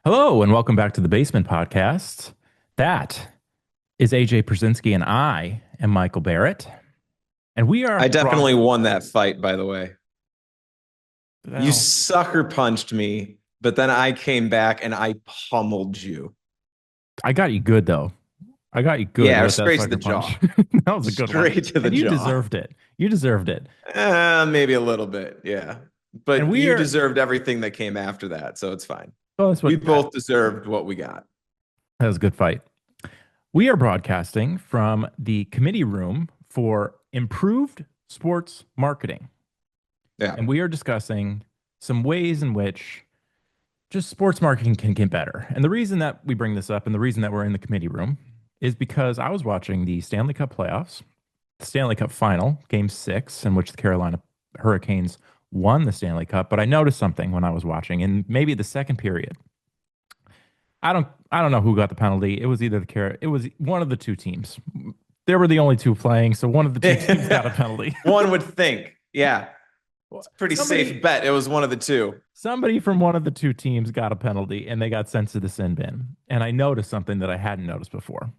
Hello, and welcome back to the Basement Podcast. That is AJ Przinsky, and I am Michael Barrett. And we are I broad. definitely won that fight, by the way. You Well, sucker punched me, but then I came back and I pummeled you. I got you good, though. I got you good Yeah, with that straight to the sucker punch. jaw. That was a good one. Straight to the And you jaw. deserved it. You deserved it. Maybe a little bit, yeah. And But we you are, deserved everything that came after that, so it's fine. well, that's We what, both deserved what we got. that was a good fight. We are broadcasting from the committee room for improved sports marketing. Yeah. And we are discussing some ways in which just sports marketing can get better. And the reason that we bring this up and the reason that we're in the committee room is because I was watching the Stanley Cup playoffs, the Stanley Cup final, game 6, in which the Carolina Hurricanes won the Stanley Cup, but I noticed something when I was watching in maybe the second period. I don't know who got the penalty. It was either it was one of the two teams. They were the only two playing, so one of the two teams got a penalty. One would think. Yeah. It's a pretty Somebody safe bet. It was one of the two. Somebody from one of the two teams got a penalty and they got sent to the sin bin. And I noticed something that I hadn't noticed before.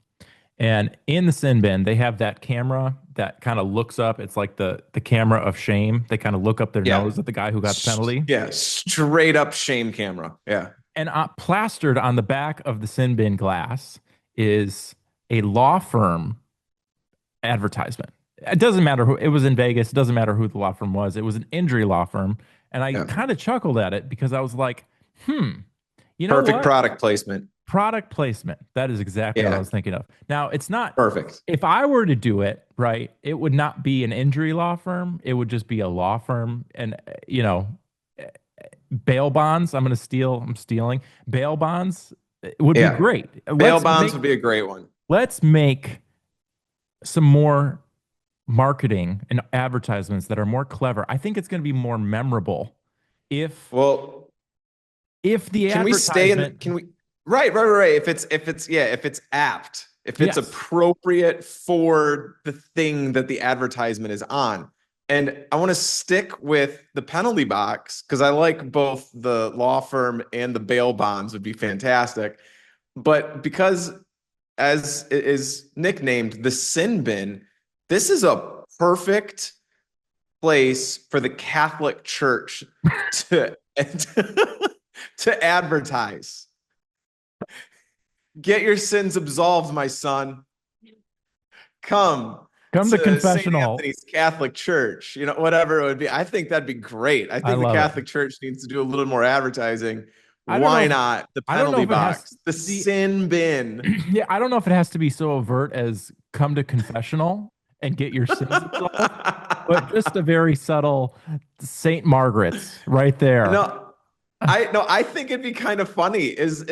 And in the sin bin, they have that camera that kind of looks up. It's like the camera of shame. They kind of look up their Yeah. nose at the guy who got the penalty. Yeah, straight up shame camera. Yeah. And plastered on the back of the sin bin glass is a law firm advertisement. It doesn't matter who it was in Vegas. It doesn't matter who the law firm was. It was an injury law firm. And I Yeah. kind of chuckled at it because I was like, you know Perfect what? product placement. Product placement. That is exactly what I Yeah. was thinking of. Now, it's not, Perfect. if I were to do it, right, it would not be an injury law firm. It would just be a law firm. And, bail bonds. I'm stealing. Bail bonds would be Yeah. great. Bail bonds would be a great one. Let's make some more marketing and advertisements that are more clever. I think it's going to be more memorable if Well, the can we stay in advertisement. can we right. If it's apt, if it's Yes. appropriate for the thing that the advertisement is on. And I want to stick with the penalty box because I like both the law firm and the bail bonds would be fantastic. But because as it is nicknamed the sin bin, this is a perfect place for the Catholic Church to to advertise. Get your sins absolved, my son. Come Come to to St. confessional. Anthony's Catholic Church, whatever it would be. I think that'd be great. I I think the love it. Catholic Church needs to do a little more advertising. I don't know Why if not? The I don't know penalty if it has box, the the sin bin. yeah, I don't know if it has to be so overt as come to confessional and get your sins absolved, but just a very subtle Saint Margaret's right there. No, I think it'd be kind of funny. Is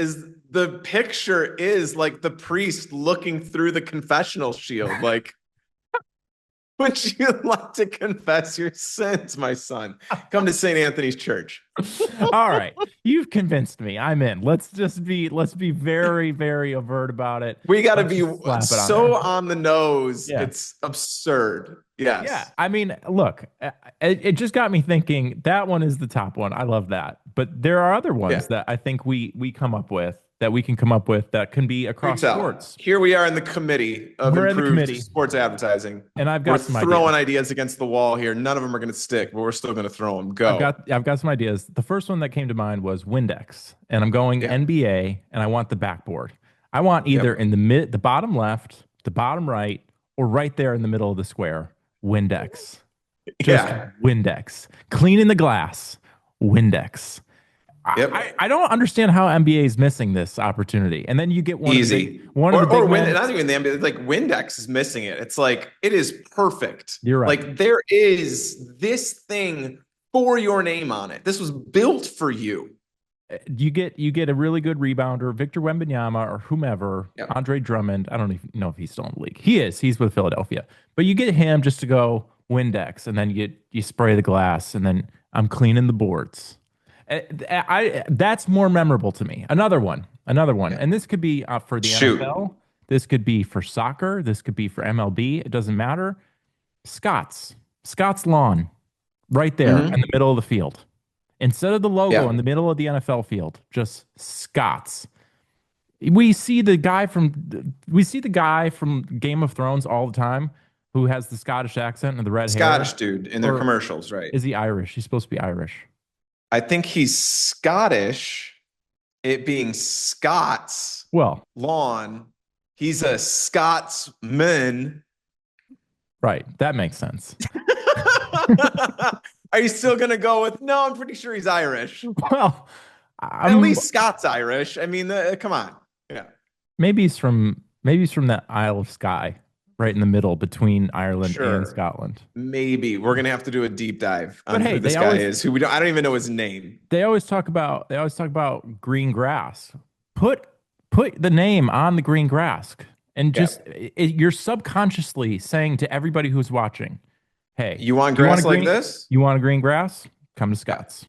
the picture is like the priest looking through the confessional shield, like, would you like to confess your sins, my son? Come to St. Anthony's Church. All right, you've convinced me. I'm in. Let's be very very overt about it. We got to Let's be just slap it on so there. on the nose. Yeah. It's absurd. Yeah, Yes. I mean, look, it just got me thinking. That one is the top one. I love that, but there are other Yeah. ones that I think we come up with that we can come up with that can be You across tell. sports. Here we are in the committee of We're in the improved committee, sports advertising. and I've We're got some throwing ideas. ideas against the wall here. None of them are going to stick, but we're still going to throw them. Go. I've got some ideas. The first one that came to mind was Windex, and I'm going Yeah. NBA, and I want the backboard. I want either Yep. in the bottom left, the bottom right, or right there in the middle of the square. Windex, just Yeah. Windex, cleaning the glass. Windex. Yep. I don't understand how NBA is missing this opportunity. And then you get Easy. one of the big men. Not even the NBA, like Windex is missing it. It's like it is perfect. You're right. Like there is this thing for your name on it. This was built for you. You get a really good rebounder, Victor Wembanyama or whomever, Yep. Andre Drummond. I don't even know if he's still in the league. He is. He's with Philadelphia. But you get him just to go Windex, and then you spray the glass, and then I'm cleaning the boards. That's more memorable to me. Another one, Yeah. and this could be for the Shoot. NFL. This could be for soccer. This could be for MLB. It doesn't matter. Scott's lawn, right there Mhm. in the middle of the field. Instead of the logo in Yeah. the middle of the NFL field, just Scots. We see the guy from Game of Thrones all the time who has the Scottish accent and the red hair. Scottish dude in their Or commercials, right? is he Irish? He's supposed to be Irish. I think he's Scottish, it being Scots Well, lawn. He's a Scotsman. right. That makes sense. Are you still gonna go with no? I'm pretty sure he's Irish. Well, At I'm least Scots Irish. I mean, come on. Yeah, maybe he's from that Isle of Skye, right in the middle between Ireland and sure. Scotland. Maybe we're gonna have to do a deep dive But on hey, who they this guy always is. Who we don't. I don't even know his name. they always talk about green grass. Put put the name on the green grass and Yeah. just you're subconsciously saying to everybody who's watching, "Hey, You want you want a grass like green this? you want a green grass? Come to Yeah. Scott's."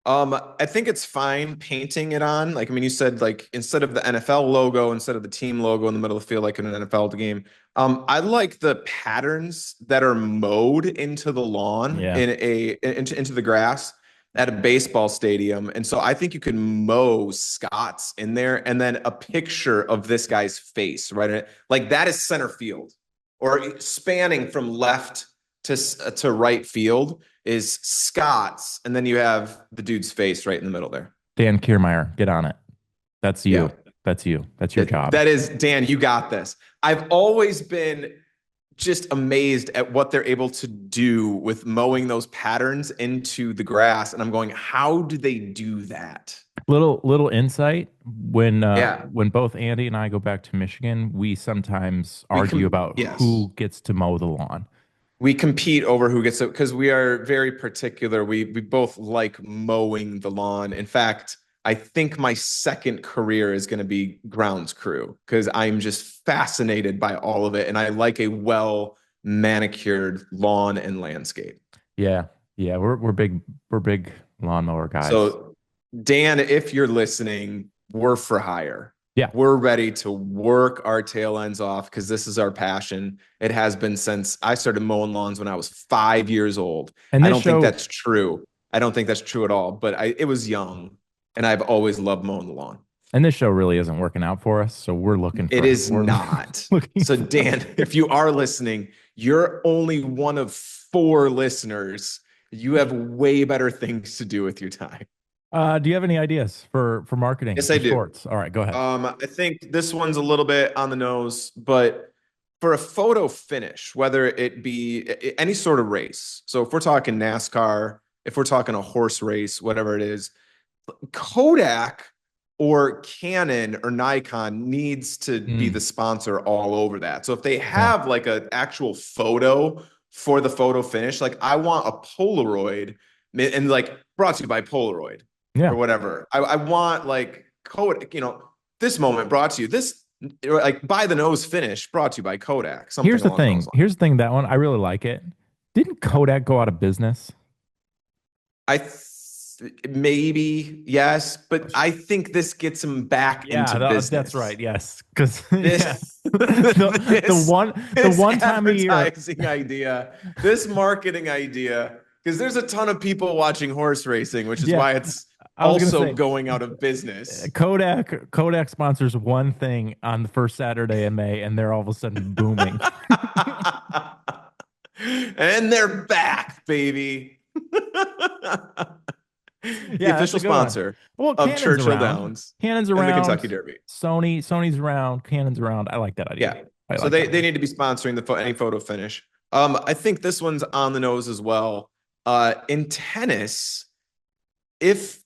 I think it's fine painting it on. Like, I mean, you said like instead of the NFL logo, instead of the team logo in the middle of the field, like in an NFL game. I like the patterns that are mowed into the lawn Yeah. into the grass at a baseball stadium. And so I think you can mow Scott's in there and then a picture of this guy's face, right? Like that is center field or spanning from left to right field is Scott's, and then you have the dude's face right in the middle there. Dan Kiermaier, get on it. That's Yeah, you. That's you. That's your job. that is Dan. You got this. I've always been just amazed at what they're able to do with mowing those patterns into the grass, and I'm going, how do they do that? Little insight when Yeah, when both Andy and I go back to Michigan, we sometimes we argue can. about Yes, who gets to mow the lawn. we compete over who gets it because we are very particular. We both like mowing the lawn. In fact, I think my second career is going to be grounds crew because I'm just fascinated by all of it, and I like a well manicured lawn and landscape. Yeah, yeah, we're big lawnmower guys. So, Dan, if you're listening, we're for hire. Yeah, We're ready to work our tail ends off because this is our passion. It has been since I started mowing lawns when I was 5 years old. and I this don't think show that's true. I don't think that's true at all, but it was young and I've always loved mowing the lawn. and this show really isn't working out for us, so we're looking It for is we're not. looking So, for Dan, if you are listening, you're only one of four listeners. You have way better things to do with your time. Do you have any ideas for marketing Yes, for I do. sports? All right, go ahead. I think this one's a little bit on the nose, but for a photo finish, whether it be any sort of race. So if we're talking NASCAR, if we're talking a horse race, whatever it is, Kodak or Canon or Nikon needs to be the Mm, sponsor all over that. So if they yeah, have like an actual photo for the photo finish, like I want a Polaroid and like brought to you by Polaroid yeah. or whatever. I want like Kodak, this moment brought to you this like by the nose finish brought to you by Kodak, something Here's the along those thing. lines. Here's the thing. That one I really like it. Didn't Kodak go out of business? Maybe yes, but I think this gets him back Yeah, into that's right. business. Yes, because This yeah, the this one the this one time a year. advertising idea, this marketing idea, because there's a ton of people watching horse racing, which is Yeah, why it's I was gonna also say going out of business. Kodak sponsors one thing on the first Saturday in May, and they're all of a sudden booming. And they're back, baby. The Yeah, that's official a good one. sponsor Well, of Cannon's Churchill around. Downs Cannon's and the around. Kentucky Derby. Sony's around. Cannon's around. I like that idea. Yeah. I So like they that they idea. need to be sponsoring any photo finish. I think this one's on the nose as well. In tennis, if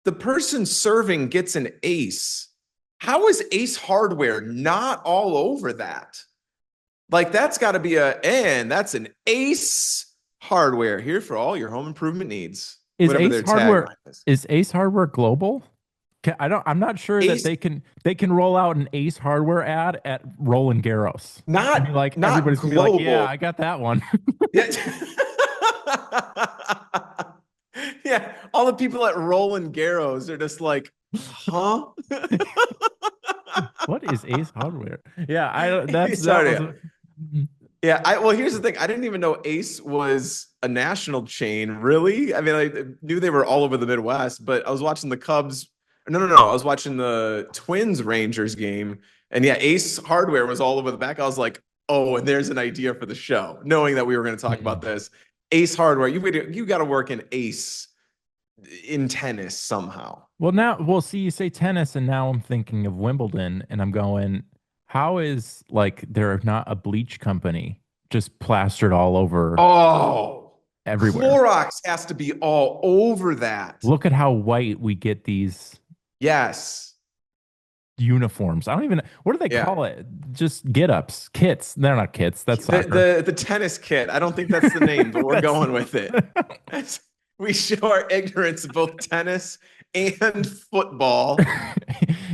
the person serving gets an ace, how is Ace Hardware not all over that? Like that's got to be and that's an Ace Hardware here for all your home improvement needs. Is Whatever Ace their Hardware tagline is. is Ace Hardware global? I'm not sure that Ace, they can roll out an Ace Hardware ad at Roland Garros. I mean, like not everybody's gonna be like, "Yeah, global. I got that one." Yeah. Yeah. All the people at Roland Garros are just like, huh? What is Ace Hardware? Yeah, I don't. That's It's that already, was. Yeah, well, here's the thing. I didn't even know Ace was a national chain, really. I mean, I knew they were all over the Midwest, but I was watching the Cubs. No, no, no. I was watching the Twins Rangers game, and yeah, Ace Hardware was all over the back. I was like, oh, and there's an idea for the show, knowing that we were going to talk about Mm. this. Ace Hardware, you got to work in Ace in tennis somehow. Well, now, well, see, you say tennis, and now I'm thinking of Wimbledon, and I'm going, how is like there not a bleach company just plastered all over Oh, everywhere? Clorox has to be all over that. Look at how white we get these Yes. uniforms. I don't even, what do they Yeah. call it? Just get ups, kits. They're not kits. That's The, soccer. the tennis kit. I don't think that's the name, but we're That's going with it. We show our ignorance of both tennis and football.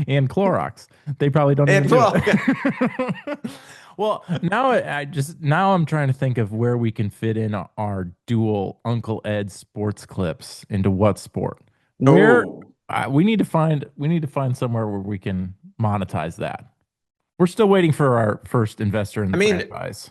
and Clorox. They probably don't even And do well, yeah. it. Well, now I just now I'm trying to think of where we can fit in our dual Uncle Ed sports clips into what sport. Where Oh, we need to find somewhere where we can monetize that. We're still waiting for our first investor in I the mean, franchise.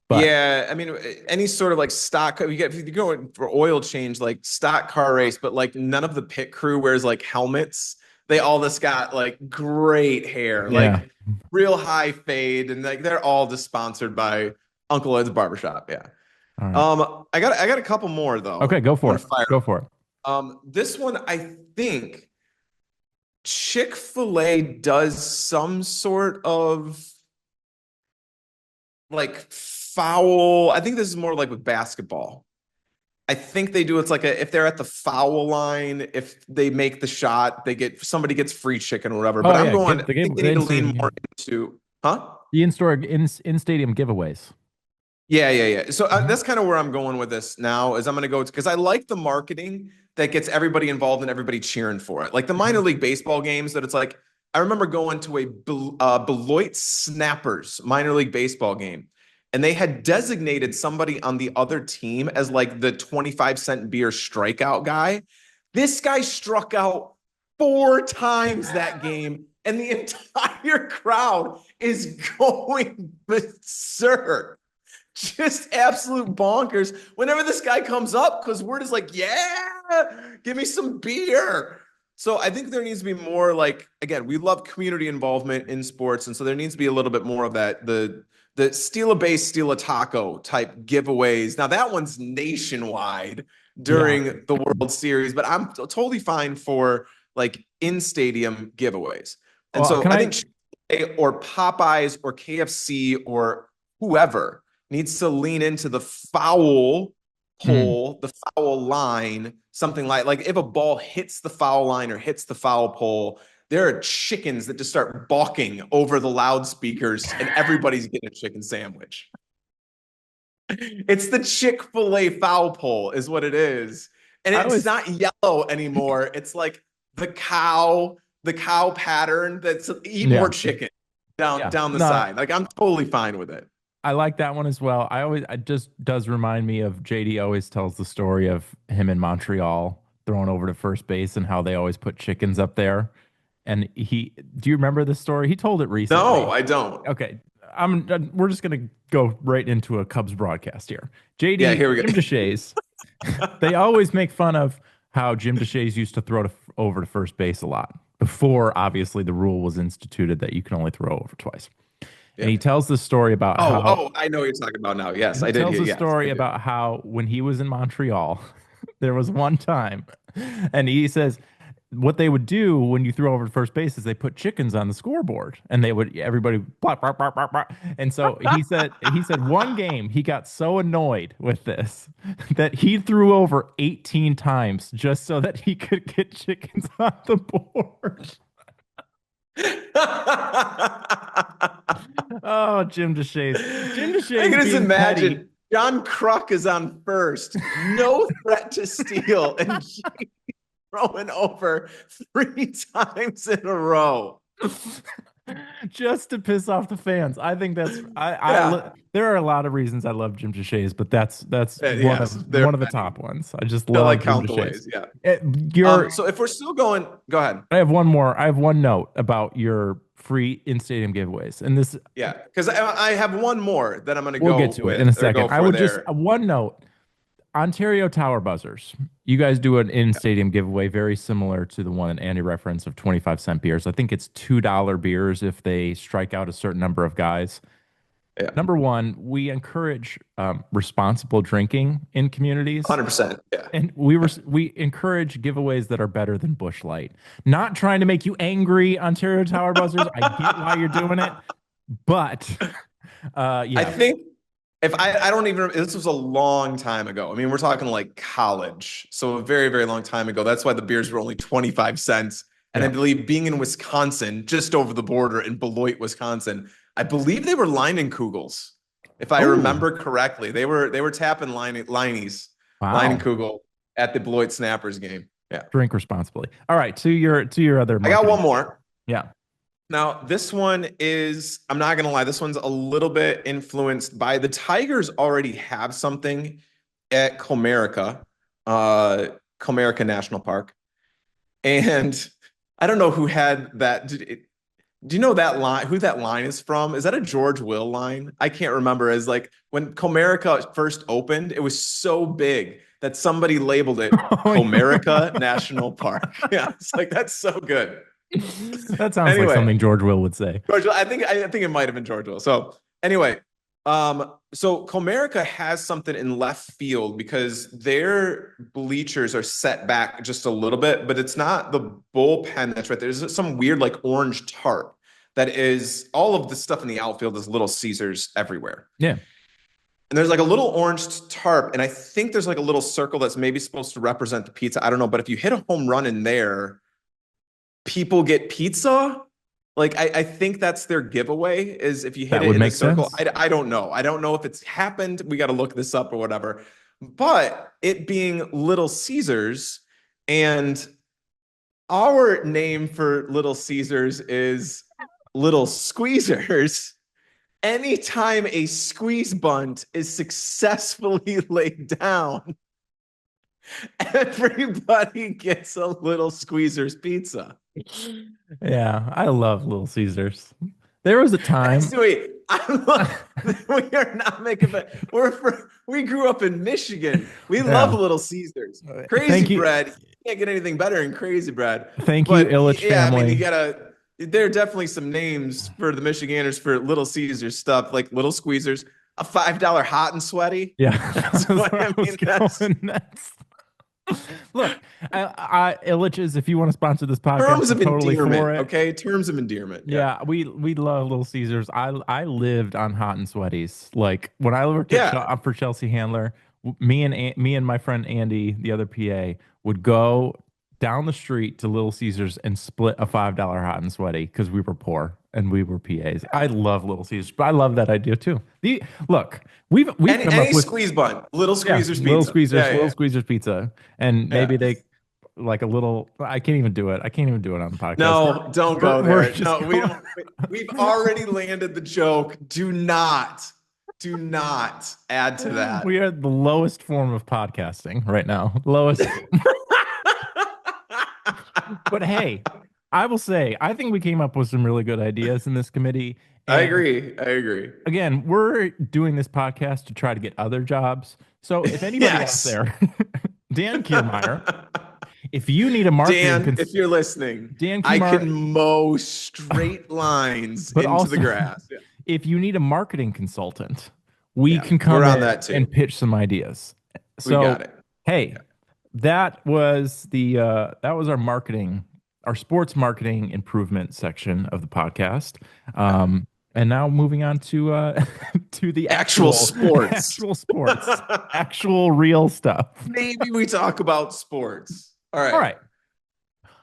But yeah. I mean, any sort of like stock. If you go for oil change, like stock car race, but like none of the pit crew wears like helmets. They all just got like great hair, yeah. like real high fade, and like they're all just sponsored by Uncle Ed's Barbershop. Yeah. All right. I got a couple more Okay, though. go I'm for gonna it. fire. Go for it. This one I think Chick-fil-A does some sort of like foul. I think this is more like with basketball. I think they do. It's like if they're at the foul line, if they make the shot, somebody gets free chicken or whatever. But Oh I'm yeah, going, give I the think game they the need to lean more in-stadium into, huh? the in-store in stadium giveaways. Yeah, yeah, yeah. So Mhm. that's kind of where I'm going with this now is I'm going to go because I like the marketing that gets everybody involved and everybody cheering for it. Like the minor Mhm. league baseball games that it's like, I remember going to a Beloit Snappers minor league baseball game and they had designated somebody on the other team as like the 25-cent beer strikeout guy. This guy struck out 4 times that game and the entire crowd is going berserk, just absolute bonkers whenever this guy comes up because we're just like, yeah, give me some beer. So I think there needs to be more like, again, we love community involvement in sports. And so there needs to be a little bit more of that. The steal a base, steal a taco type giveaways. Now that one's nationwide Yeah. during the World Series, but I'm totally fine for like in stadium giveaways. And Well, so can I I think or Popeyes or KFC or whoever needs to lean into the foul mm, pole, the foul line, something like if a ball hits the foul line or hits the foul pole, there are chickens that just start balking over the loudspeakers and everybody's getting a chicken sandwich. It's the Chick-fil-A foul pole is what it is. And I it's was not yellow anymore. It's like the cow pattern that's eat more yeah. chicken down Yeah. down the No, side. Like I'm totally fine with it. I like that one as well. It just does remind me of JD always tells the story of him in Montreal throwing over to first base and how they always put chickens up there. And do you remember this story? He told it No, recently. I don't. Okay. We're just gonna go right into a Cubs broadcast here. Yeah, JD, here we Jim Deshaies, they always make fun of how Jim Deshaies used to over to first base a lot before obviously the rule was instituted that you can only throw over twice. And Yeah. he tells this story about Oh, how oh, I know what you're talking about now. Yes, he I did tells hear. a Yes, I story do. about how when he was in Montreal, there was one time, and he says what they would do when you threw over to first base is they put chickens on the scoreboard, and everybody plop, plop, plop, plop, plop. And so he said one game he got so annoyed with this that he threw over 18 times just so that he could get chickens on the board. Oh, Jim Deshaies. Jim I Deshaies can just being petty. imagine John Kruk is on first, no threat to steal, and throwing over 3 times in a row. just to piss off the fans. I think that's Yeah. there are a lot of reasons I love Jim Duchesne's, but that's Yes, there one of the are top many. ones. I just To love like Jim count the Duchesne's. ways. Yeah. Eh, Your So if we're still going, go ahead. I have one more. I have one note about your free in-stadium giveaways, and this Yeah, because I have one more that I'm going to we'll get go to it in a with or second. go I for would just there. one note. Ontario Tower Buzzers. You guys do an in-stadium giveaway very similar to the one that Andy referenced of 25-cent beers. I think it's $2 beers if they strike out a certain number of guys. Yeah, Number one, we encourage responsible drinking in communities, 100%. Yeah, and yeah. we encourage giveaways that are better than Bush Light. Not trying to make you angry, Ontario Tower Buzzers. I get why you're doing it, but I yeah. think if I don't even, this was a long time ago. I mean, we're talking like college. So a very, very long time ago. That's why the beers were only 25 cents. And I Yeah. believe being in Wisconsin, just over the border in Beloit, Wisconsin, I believe they were Leinenkugels. If I Oh, remember correctly, they were tapping Leinies, wow. Leinenkugel at the Beloit Snappers game. Yeah. Drink responsibly. All right, to your other I got marketing. one more. Yeah. Now, this one is, I'm not going to lie, this one's a little bit influenced by the Tigers already have something at uh, Comerica National Park. And I don't know who had that. Do you know that line, who that line is from? Is that a George Will line? I can't remember. As like when Comerica first opened, it was so big that somebody labeled it Oh, Comerica National Park. Yeah, it's like that's so good. that sounds like Anyway, something George Will would say. George, I think it might have been George Will. So anyway, so Comerica has something in left field because their bleachers are set back just a little bit, but it's not the bullpen that's right there. There's some weird like orange tarp that is all of the stuff in the outfield is Little Caesars everywhere. Yeah. And there's like a little orange tarp, and I think there's like a little circle that's maybe supposed to represent the pizza. I don't know, but if you hit a home run in there, people get pizza. Like I think that's their giveaway is if you hit That it would in the make circle. sense. I don't know. I don't know if it's happened. We got to look this up or whatever. But it being Little Caesars and our name for Little Caesars is Little Squeezers. Anytime a squeeze bunt is successfully laid down, everybody gets a Little Squeezers pizza. Yeah, I love Little Caesars. There was a time. Wait, we are not making but we grew up in Michigan. We love Yeah. Little Caesars. Crazy Thank you. bread. You can't get anything better than crazy bread. Thank you, But Illich yeah, I mean, you family. gotta there are definitely some names for the Michiganders for Little Caesars stuff, like Little Squeezers, a $5 hot and sweaty. Yeah, That's that's what where I I was mean. That's going next. Look, Illich's, if you want to sponsor this podcast, terms I'm of totally for endearment, it. okay? Terms of endearment. Yeah. Yeah, we love Little Caesars. I lived on hot and sweaties. Like when I worked at Yeah. for Chelsea Handler, me and my friend Andy, the other PA, would go down the street to Little Caesars and split a $5 hot and sweaty because we were poor and we were PAs. I love Little Caesars, but I love that idea too. The look, we've Any come up any with squeeze bun, Little yeah, Squeezers pizza. Yeah, Little yeah, Squeezers pizza, and yeah. maybe they like a little. I can't even do it. I can't even do it on the podcast. No, don't go We're there. just No, we going. don't. We've already landed the joke. Do not add to We that. are the lowest form of podcasting right now. Lowest. But hey, I will say, I think we came up with some really good ideas in this committee. I And agree. I agree. again, we're doing this podcast to try to get other jobs. So if anybody out Yes. there, Dan Kiermeyer, if you need a marketing Dan, if you're listening, Dan I Kiermeyer, can mow straight lines but into the also grass. Yeah. if you need a marketing consultant, we Yeah, can we're come on in that too. and pitch some ideas. We got So, it. hey, that was our marketing, our sports marketing improvement section of the podcast. Yeah. And now moving on to to the Actual actual sports. actual sports, actual real stuff. Maybe we talk about sports. All All right. right.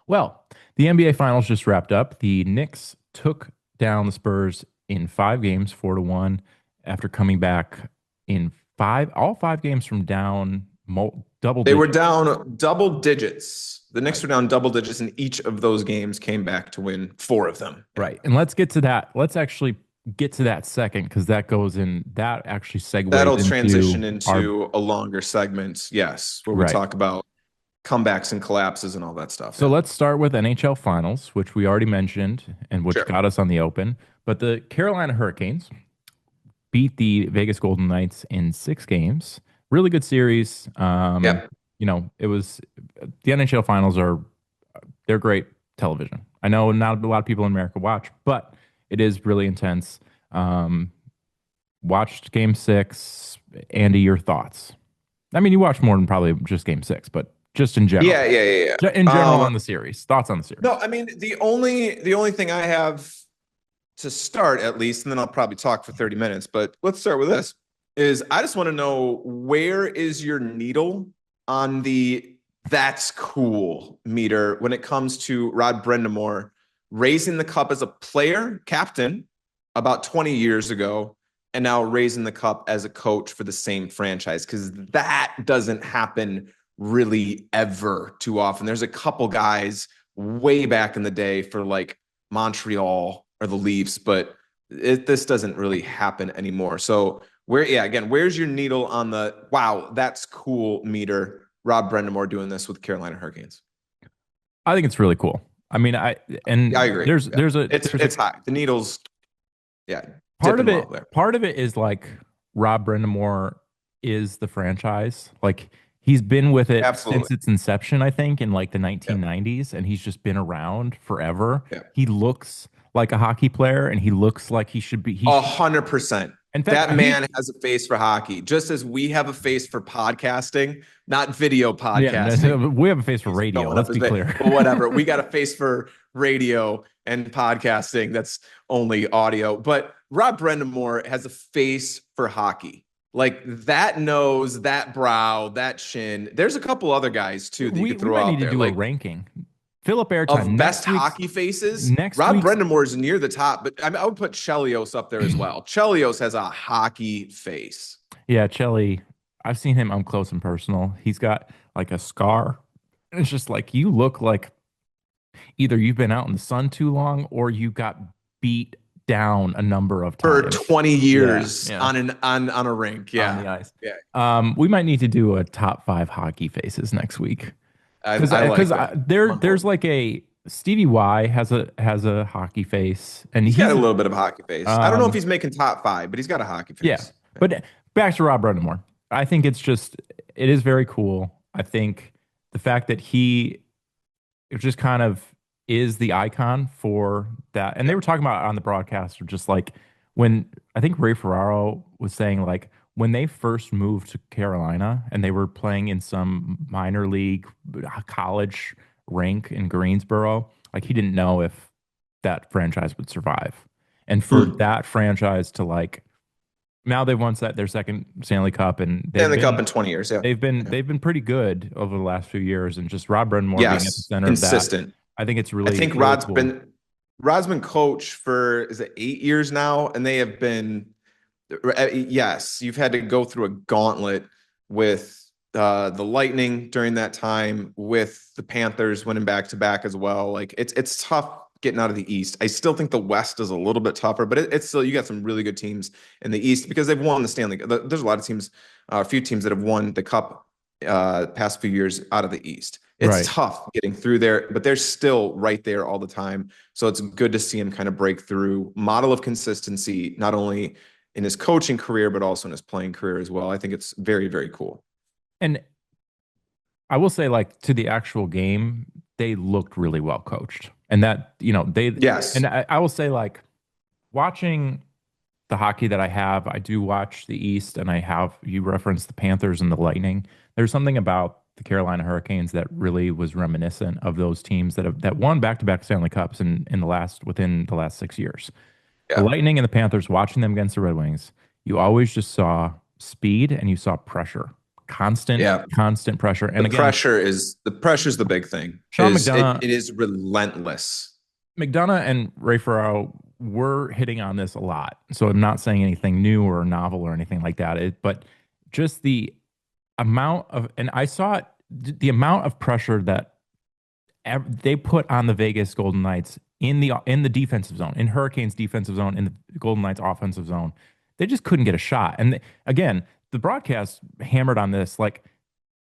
Well, the NBA Finals just wrapped up. The Knicks took down the Spurs in 5 games, 4-1, after coming back in all 5 games from down double They were digits. down double digits. The Knicks were down double digits in each of those games, came back to win four of them. Yeah. Right. And let's get to that. Let's actually get to that second because that actually segues That'll into transition our into a longer segment, yes, where we right. talk about comebacks and collapses and all that stuff. So Yeah. let's start with NHL Finals, which we already mentioned and which Sure. got us on the open. But the Carolina Hurricanes beat the Vegas Golden Knights in 6 games. Really good series. Yep. It was the NHL Finals are they're great television. I know not a lot of people in America watch, but it is really intense. Um, Watched Game 6. Andy, your thoughts? I mean, you watched more than probably just Game 6, but just in general, Yeah, yeah, yeah, In yeah. general on the series, thoughts on the No, series? I mean the only thing I have to start at least, and then I'll probably talk for 30 minutes, but let's start with this. Is I just want to know, where is your needle on the that's cool meter when it comes to Rod Brindamore raising the cup as a player, captain about 20 years ago, and now raising the cup as a coach for the same franchise? Because that doesn't happen really ever too often. There's a couple guys way back in the day for like Montreal or the Leafs, but this doesn't really happen anymore. So where's your needle on the wow, that's cool meter? Rob Brendamore doing this with Carolina Hurricanes. I think it's really cool. I mean, Yeah, I and agree. there's Yeah. there's a It's there's a it's high. The needle's yeah, part of dipping low it. there. Part of it is like Rob Brindamore is the franchise. Like he's been with it Absolutely. since its inception, I think, in like the Yeah. 1990s, and he's just been around forever. Yeah. He looks like a hockey player, and he looks like he should be. He should. 100%. In fact, That man has a face for hockey, just as we have a face for podcasting, not video yeah, podcasting. we have a face for He's radio. showing up Let's his be face, clear. but whatever. We got a face for radio and podcasting. That's only audio. But Rob Brendamore has a face for hockey. Like that nose, that brow, that chin. There's a couple other guys too that you could We throw might need out to there. do a Like ranking. Philip Airtime of best next week's hockey faces, next Rob week's Brendamore is near the top, but I would put Chelios up there as well. Chelios has a hockey face. Yeah, Chelly, I've seen him up close and personal. He's got like a scar. And it's just like you look like either you've been out in the sun too long or you got beat down a number of For times. 20 Yeah, years yeah, on a rink. on the Yeah. ice. Yeah. We might need to do a top 5 hockey faces next week because I like that. there's like a Stevie Y has a hockey face and He's got a little bit of a hockey face. I don't know if um he's making top five, but he's got a hockey yeah. face. But back to Rob Brundamore. I think it is very cool. I think the fact that he it just kind of is the icon for that. And they Yeah. were talking about it on the broadcast, or just like when I think Ray Ferraro was saying, like when they first moved to Carolina and they were playing in some minor league college rink in Greensboro, like he didn't know if that franchise would survive. And for Hmm. that franchise to like now they've won their second Stanley Cup and Stanley Cup in 20 years. Yeah. Yeah. they've been pretty good over the last few years, and just Rob Brundamore being at the Yes. center of that, Consistent. I think it's I really think really cool. Rod's been coach for, is it 8 years now? And they have been, yes, you've had to go through a gauntlet with the Lightning during that time, with the Panthers winning back to back as well. Like it's tough getting out of the East. I still think the West is a little bit tougher, but it's still, you got some really good teams in the East because they've won the Stanley. There's a lot of teams, a few teams that have won the Cup past few years out of the East. It's Right. tough getting through there, but they're still right there all the time. So it's good to see him kind of break through, model of consistency, not only in his coaching career, but also in his playing career as well. I think it's very, very cool. And I will say, like, to the actual game, they looked really well coached. And that, Yes. and I will say, like, watching the hockey that I have, I do watch the East, and you referenced the Panthers and the Lightning. There's something about the Carolina Hurricanes that really was reminiscent of those teams that won back-to-back Stanley Cups within the last 6 years. The Yeah. Lightning and the Panthers, watching them against the Red Wings, you always just saw speed and you saw pressure, Yeah. constant pressure. And again, The pressure's the big thing. Sean McDonough, It is relentless. McDonough and Ray Ferraro were hitting on this a lot. So I'm not saying anything new or novel or anything like that. But just amount of, and I saw it, the amount of pressure that they put on the Vegas Golden Knights in the defensive zone, in Hurricanes defensive zone, in the Golden Knights offensive zone. They just couldn't get a shot. And again, the broadcast hammered on this. Like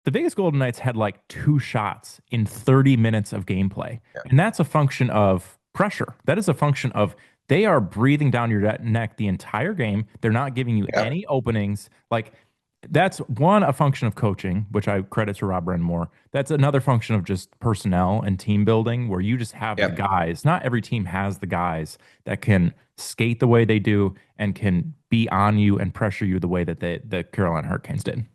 the Vegas Golden Knights had like two shots in 30 minutes of gameplay. Yeah. And that's a function of pressure. That is a function of they are breathing down your neck the entire game. They're not giving you Yeah. any openings. Like that's one, a function of coaching, which I credit to Rob Brind'Amour. That's another function of just personnel and team building, where you just have the Yeah. guys. Not every team has the guys that can skate the way they do and can be on you and pressure you the way that the Carolina Hurricanes did.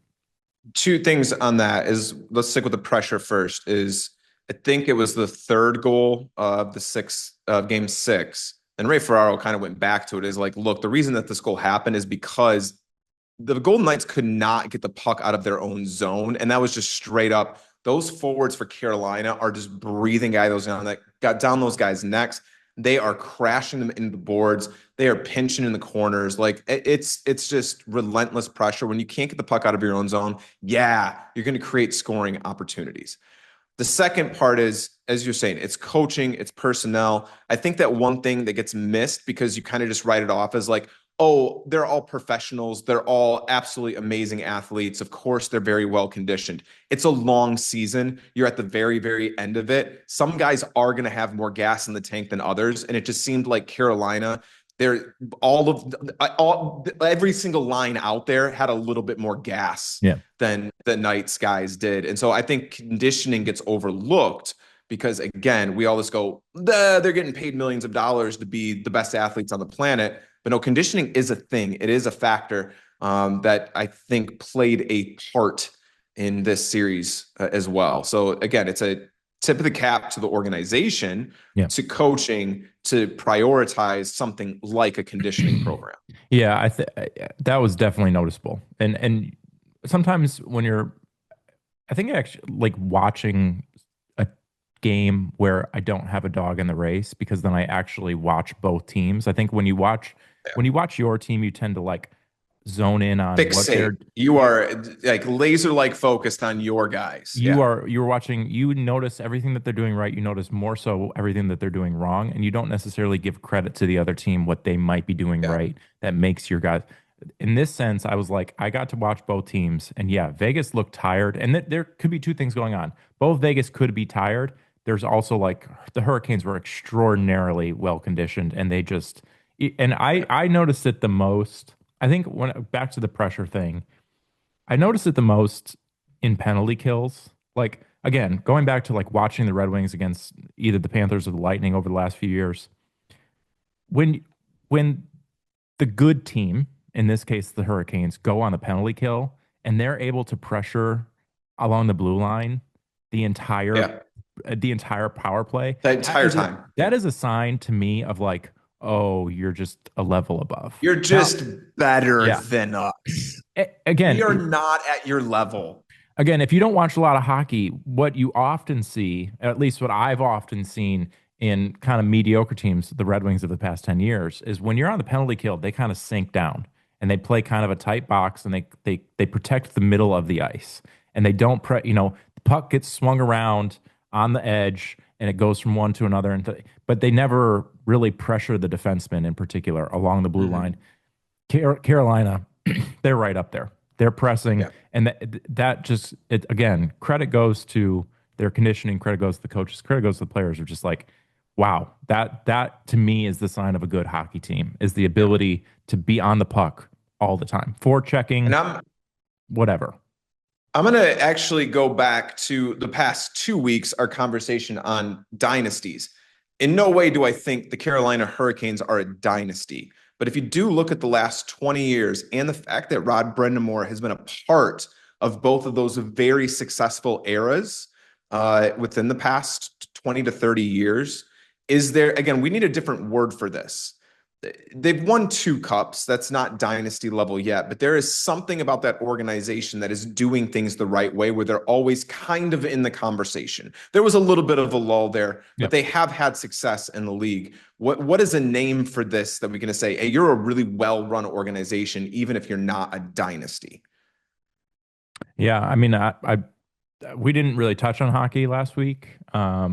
Two things on that is, let's stick with the pressure first. Is I think it was the third goal of the game six. And Ray Ferraro kind of went back to it. Is like, look, the reason that this goal happened is because the Golden Knights could not get the puck out of their own zone. And that was just straight up. Those forwards for Carolina are just breathing those down, that got down those guys' necks. They are crashing them into the boards. They are pinching in the corners. Like it's just relentless pressure. When you can't get the puck out of your own zone, yeah, you're going to create scoring opportunities. The second part is, as you're saying, it's coaching, it's personnel. I think that one thing that gets missed because you kind of just write it off as like, oh, they're all professionals. They're all absolutely amazing athletes. Of course, they're very well conditioned. It's a long season. You're at the very, very end of it. Some guys are going to have more gas in the tank than others. And it just seemed like Carolina, they're every single line out there had a little bit more gas Yeah. than the Knights guys did. And so I think conditioning gets overlooked because, again, we always go, they're getting paid millions of dollars to be the best athletes on the planet. But no, conditioning is a thing. It is a factor that I think played a part in this series as well. So again, it's a tip of the cap to the organization, Yeah. to coaching, to prioritize something like a conditioning program. Yeah, that was definitely noticeable. And sometimes when you're, I think actually like watching a game where I don't have a dog in the race, because then I actually watch both teams. I think when you watch your team, you tend to like zone in on what Fixate. they're You are like laser like focused on your guys. you Yeah. are you're watching. You notice everything that they're doing right. You notice more so everything that they're doing wrong, and you don't necessarily give credit to the other team what they might be doing Yeah. right that makes your guys. In this sense, I was like, I got to watch both teams, and yeah, Vegas looked tired, and there could be two things going on. Both Vegas could be tired. There's also like the Hurricanes were extraordinarily well conditioned, and they just, and I noticed it the most. I think when back to the pressure thing, I noticed it the most in penalty kills. Like again, going back to like watching the Red Wings against either the Panthers or the Lightning over the last few years, when when the good team, in this case the Hurricanes, go on the penalty kill and they're able to pressure along the blue line the entire Yeah. the entire power play, The entire time. that is a sign to me of like, oh, you're just a level above. You're Now, just better yeah. than us. We are Again, not at your level. if you don't watch a lot of hockey, what you often see, at least what I've often seen in kind of mediocre teams, the Red Wings of the past 10 years, is when you're on the penalty kill, they kind of sink down and they play kind of a tight box, and they protect the middle of the ice, and they don't the puck gets swung around on the edge and it goes from one to another, but they never really pressure the defenseman in particular along the blue line. Carolina, they're right up there. They're pressing, Yeah. and that just again, credit goes to their conditioning, credit goes to the coaches, credit goes to the players. Are just like, wow, that to me is the sign of a good hockey team, is the ability to be on the puck all the time, And forechecking, whatever. I'm going to actually go back to the past 2 weeks, our conversation on dynasties. In no way do I think the Carolina Hurricanes are a dynasty. But if you do look at the last 20 years and the fact that Rod Brind'Amour has been a part of both of those very successful eras within the past 20 to 30 years, is there, again, we need a different word for this. They've won 2 cups. That's not dynasty level yet, but there is something about that organization that is doing things the right way, where they're always kind of in the conversation. There was a little bit of a lull there, but they have had success in the league. What is a name for this that we're going to say, hey, you're a really well-run organization, even if you're not a dynasty? Yeah, I mean, we didn't really touch on hockey last week. I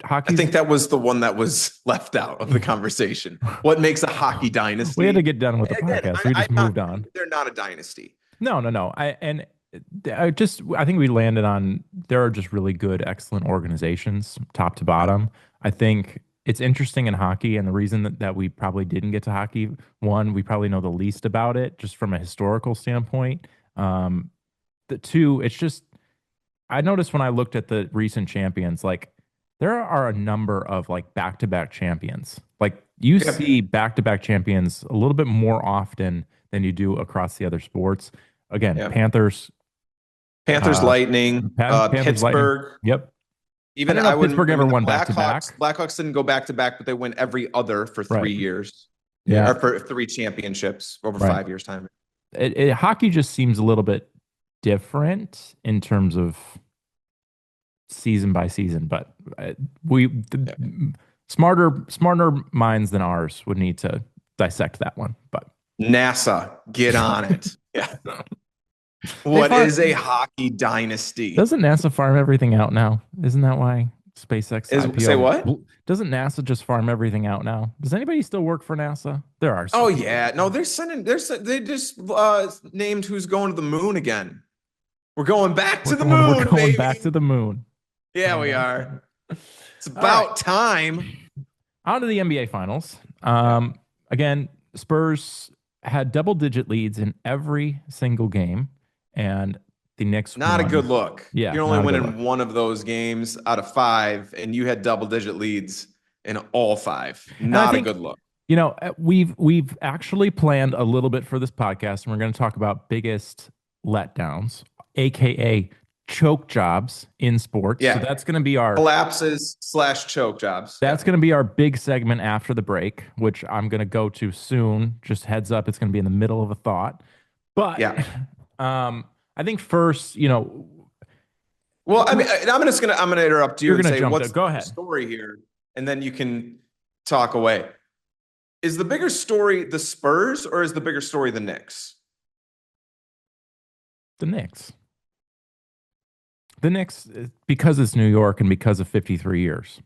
Hockey's think that was the one that was left out of the conversation. What makes a hockey we had to dynasty? get done with the Again, podcast. We I'm just not. moved on. They're not a dynasty. No, no, no. I think we landed on there are just really good, excellent organizations, top to Yeah. bottom. I think it's interesting in hockey, and the reason that we probably didn't get to hockey, one, we probably know the least about it, just from a historical standpoint. Um, the two, it's just I noticed when I looked at the recent champions, like there are a number of like back-to-back champions. Like you Yep. see back-to-back champions a little bit more often than you do across the other sports. Again, Yep. Panthers, Panthers, uh, Lightning, Panthers, Lightning. Pittsburgh. Yep. I Even don't know I if wouldn't. Pittsburgh I ever mean, the won Blackhawks. back-to-back. Blackhawks didn't go back to back, but they win every other for Right. 3 years, Yeah. or for three championships over Right. 5 years time. Hockey just seems a little bit different in terms of season by season, but we Yeah. smarter minds than ours would need to dissect that one. But NASA, get on it. Yeah. they What farm is a hockey dynasty? doesn't NASA farm everything out now? Isn't that why SpaceX Is say IPO? what? Doesn't NASA just farm everything out now? Does anybody still work for NASA? There are Oh some people. yeah, no, they're sending. They just named who's going to the moon again. We're going back to the We're moon, going back baby. to the moon. Yeah, we Uh, are. It's all right. about time. On to the NBA Finals. Yeah. Again, Spurs had double-digit leads in every single game, and the Knicks Not a good won. look. Yeah, You're only not a good look. winning one of those games out of five, and you had double-digit leads in all five. And I Not a think good look. we've actually planned a little bit for this podcast, and we're going to talk about biggest letdowns, aka choke jobs in sports. So Yeah. that's going to be our Collapses slash choke jobs. that's Yeah. going to be our big segment after the break, which I'm going to go to soon. Just heads up, it's going to be in the middle of a thought. But Yeah. I think first, Well, I mean, I'm gonna interrupt you you're and going to say jump to what's go the ahead. story here, and then you can talk away. Is the bigger story the Spurs or is the bigger story the Knicks? The Knicks. The Knicks, because it's New York and because of 53 years.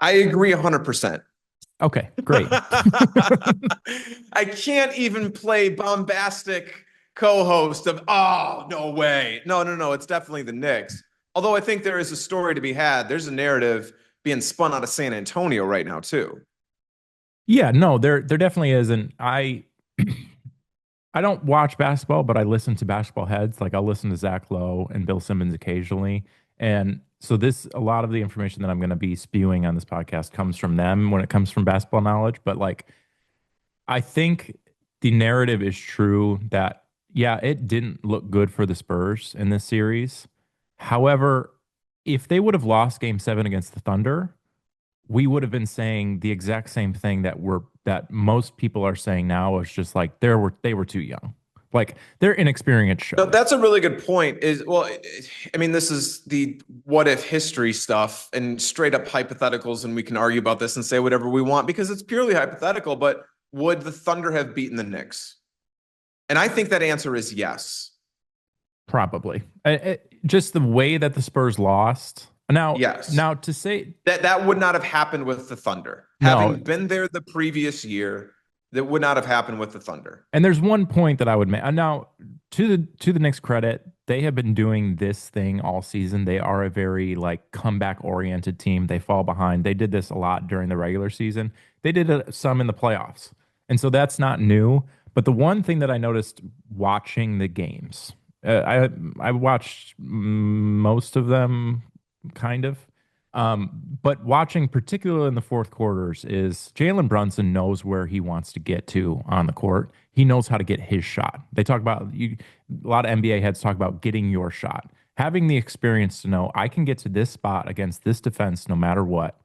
I agree 100%. Okay, great. I can't even play bombastic co-host of, oh, no way. No, no, no. It's definitely the Knicks. Although I think there is a story to be had. There's a narrative being spun out of San Antonio right now, too. Yeah, no, there definitely is, and I don't watch basketball, but I listen to basketball heads. Like I'll listen to Zach Lowe and Bill Simmons occasionally, and so this a lot of the information that I'm going to be spewing on this podcast comes from them when it comes from basketball knowledge. But like I think the narrative is true that yeah, it didn't look good for the Spurs in this series. However, if they would have lost Game 7 against the Thunder, we would have been saying the exact same thing that most people are saying now. Is just like they were too young, like their inexperience No, showed. that's a really good point. I mean, this is the what if history stuff and straight up hypotheticals, and we can argue about this and say whatever we want because it's purely hypothetical. But would the Thunder have beaten the Knicks? And I think that answer is yes. Probably. Just the way that the Spurs lost. Yes. Now to say That would not have happened with the Thunder. no, Having been there the previous year, that would not have happened with the Thunder. and there's one point that I would make. Now to the Knicks credit, they have been doing this thing all season. They are a very like comeback oriented team. They fall behind. They did this a lot during the regular season. They did some in the playoffs, and so that's not new. But the one thing that I noticed watching the games, I watched most of them, kind of. But watching, particularly in the fourth quarters, is Jalen Brunson knows where he wants to get to on the court. He knows how to get his shot. They talk about a lot of NBA heads talk about getting your shot, having the experience to know I can get to this spot against this defense no matter what.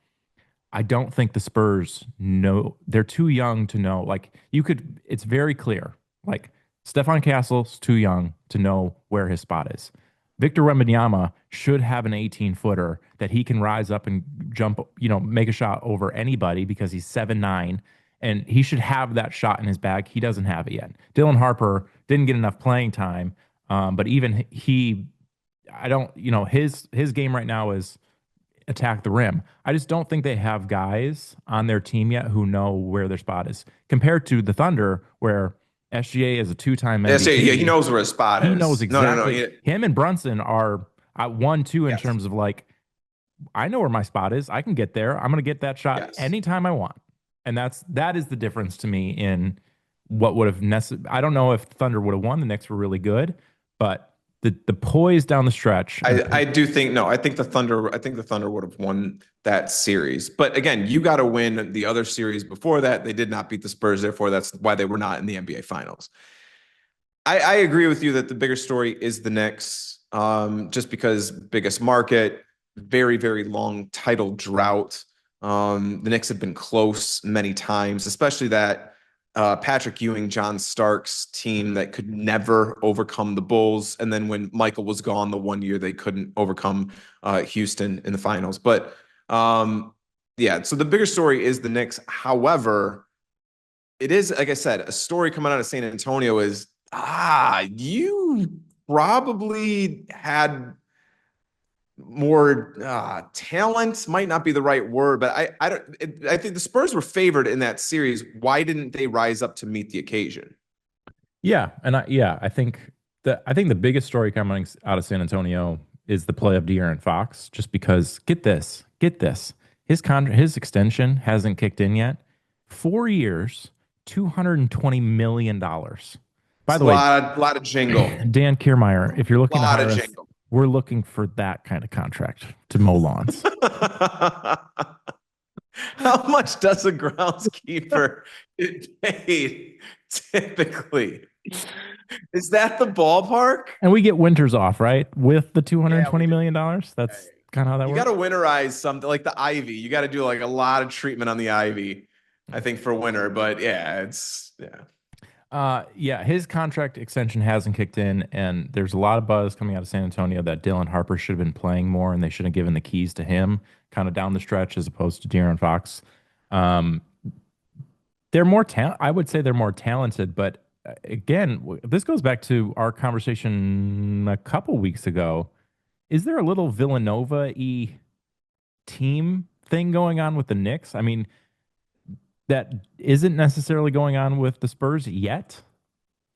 I don't think the Spurs know they're too young to know. Like it's very clear. Like Stephon Castle's too young to know where his spot is. Victor Wembanyama should have an 18-footer that he can rise up and jump, make a shot over anybody because he's 7'9", and he should have that shot in his bag. He doesn't have it yet. Dylan Harper didn't get enough playing time. But even he, I don't, his game right now is attack the rim. I just don't think they have guys on their team yet who know where their spot is compared to the Thunder, where SGA is a two-time Yeah, so yeah, he MVP. knows where his spot He knows is. No, no, no. exactly. Him and Brunson are at 1-2 in Yes, terms of like, I know where my spot is. I can get there. I'm going to get that shot yes. anytime I want. And that is the difference to me in what would have necessarily. I don't know if Thunder would have won. The Knicks were really good, but the poise down the stretch and I do think no, I think the Thunder would have won that series. But again, you got to win the other series before that. They did not beat the Spurs, therefore that's why they were not in the NBA Finals. I agree with you that the bigger story is the Knicks, just because biggest market, very, very long title drought. The Knicks have been close many times, especially that Patrick Ewing, John Starks team that could never overcome the Bulls. And then when Michael was gone, the one year they couldn't overcome Houston in the finals. But yeah, so the bigger story is the Knicks. However, it is, like I said, a story coming out of San Antonio is you probably had more talent, might not be the right word, but I think the Spurs were favored in that series. Why didn't they rise up to meet the occasion? yeah, and I think the biggest story coming out of San Antonio is the play of De'Aaron Fox. Just because, get this, his extension hasn't kicked in yet. 4 years, $220 million. By It's the way, a lot of jingle, Dan Kiermaier, if you're a looking to lot of hire us, jingle. we're looking for that kind of contract to mow lawns. How much does a groundskeeper get paid typically? Is that the ballpark? And we get winters off, right? With the Yeah, we $220 do. million. That's kind of how that You got to works. winterize something like the ivy. You got to do like a lot of treatment on the ivy, I think, for winter. But yeah, it's yeah. Yeah, his contract extension hasn't kicked in, and there's a lot of buzz coming out of San Antonio that Dylan Harper should have been playing more, and they should have given the keys to him kind of down the stretch as opposed to De'Aaron Fox. Um, they're more talent. I would say they're more talented, but again, this goes back to our conversation a couple weeks ago. Is there a little Villanova-y team thing going on with the Knicks? I mean, that isn't necessarily going on with the Spurs yet.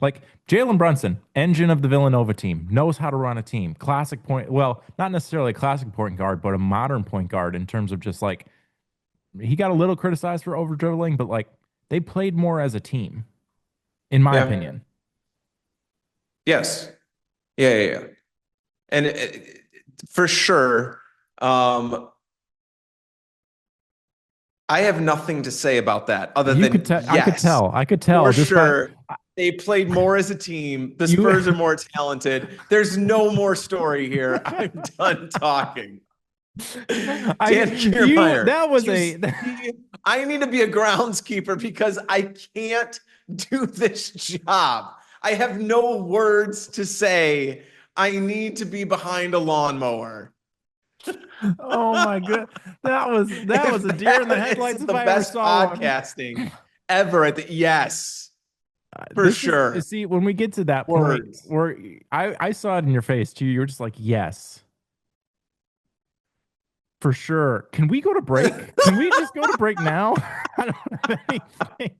Like Jalen Brunson, engine of the Villanova team, knows how to run a team. Classic point. Well, not necessarily a classic point guard, but a modern point guard in terms of just like he got a little criticized for over dribbling, but like they played more as a team, in my Yeah. opinion. Yes. Yeah. Yeah. Yeah. And for sure, um, I have nothing to say about that other You could than tell. I could yes, tell. I could tell for just by sure. They played more as a team. The you. Spurs are more talented. There's no more story here. I'm done talking. Dan You. Kiermaier, That was do you a. see? I need to be a groundskeeper because I can't do this job. I have no words to say. I need to be behind a lawnmower. Oh my god, that was If a deer in the that headlights isn't if the I ever best saw one. podcasting ever, at the yes, for This is sure. see when we get to that point Words. where I saw it in your face too. You were just like, yes, for sure. Can we go to break? Can we just go to break now? I don't have anything.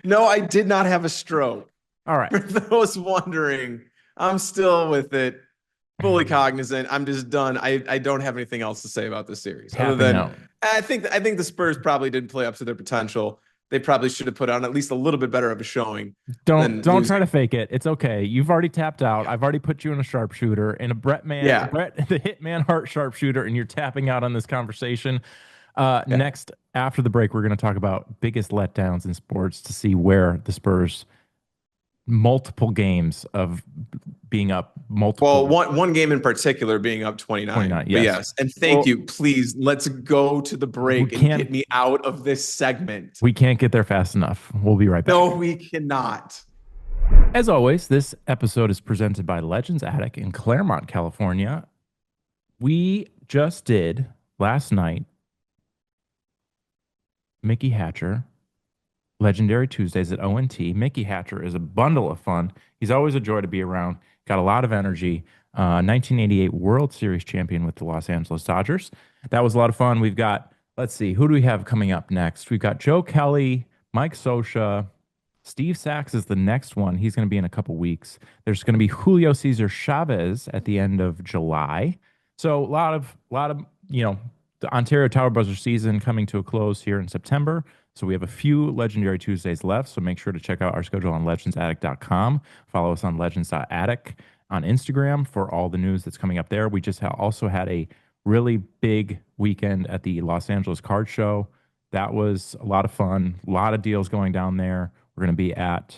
No, I did not have a stroke. All right. For those wondering, I'm still with it, fully cognizant. I'm just done. I don't have anything else to say about this series other Tapping than out. I think the Spurs probably didn't play up to their potential. They probably should have put on at least a little bit better of a showing than Don't try losing. to fake it. It's okay. You've already tapped out. I've already put you in a sharpshooter and a Yeah. Brett the Hitman Hart sharpshooter, and you're tapping out on this conversation. Yeah. Next, after the break, we're going to talk about biggest letdowns in sports to see where the Spurs multiple games of being up Well, multiple one game in particular being up 29. 29. But Yes. yes, and thank Well, you. Please, let's go to the we break and can't get me out of this segment. we can't get there fast enough. We'll be right No, back. we cannot. As always, this episode is presented by Legends Attic in Claremont, California. We just did last night Mickey Hatcher Legendary Tuesdays at ONT. Mickey Hatcher is a bundle of fun. He's always a joy to be around. Got a lot of energy. 1988 World Series champion with the Los Angeles Dodgers. That was a lot of fun. We've got, let's see, who do we have coming up next? We've got Joe Kelly, Mike Sosha, Steve Sachs is the next one. He's going to be in a couple weeks. There's going to be Julio Cesar Chavez at the end of July. So a lot of the Ontario Tower Buzzer season coming to a close here in September. So we have a few Legendary Tuesdays left. So make sure to check out our schedule on legendsaddict.com. Follow us on legends.attic on Instagram for all the news that's coming up there. We just also had a really big weekend at the Los Angeles Card Show. That was a lot of fun. A lot of deals going down there. We're going to be at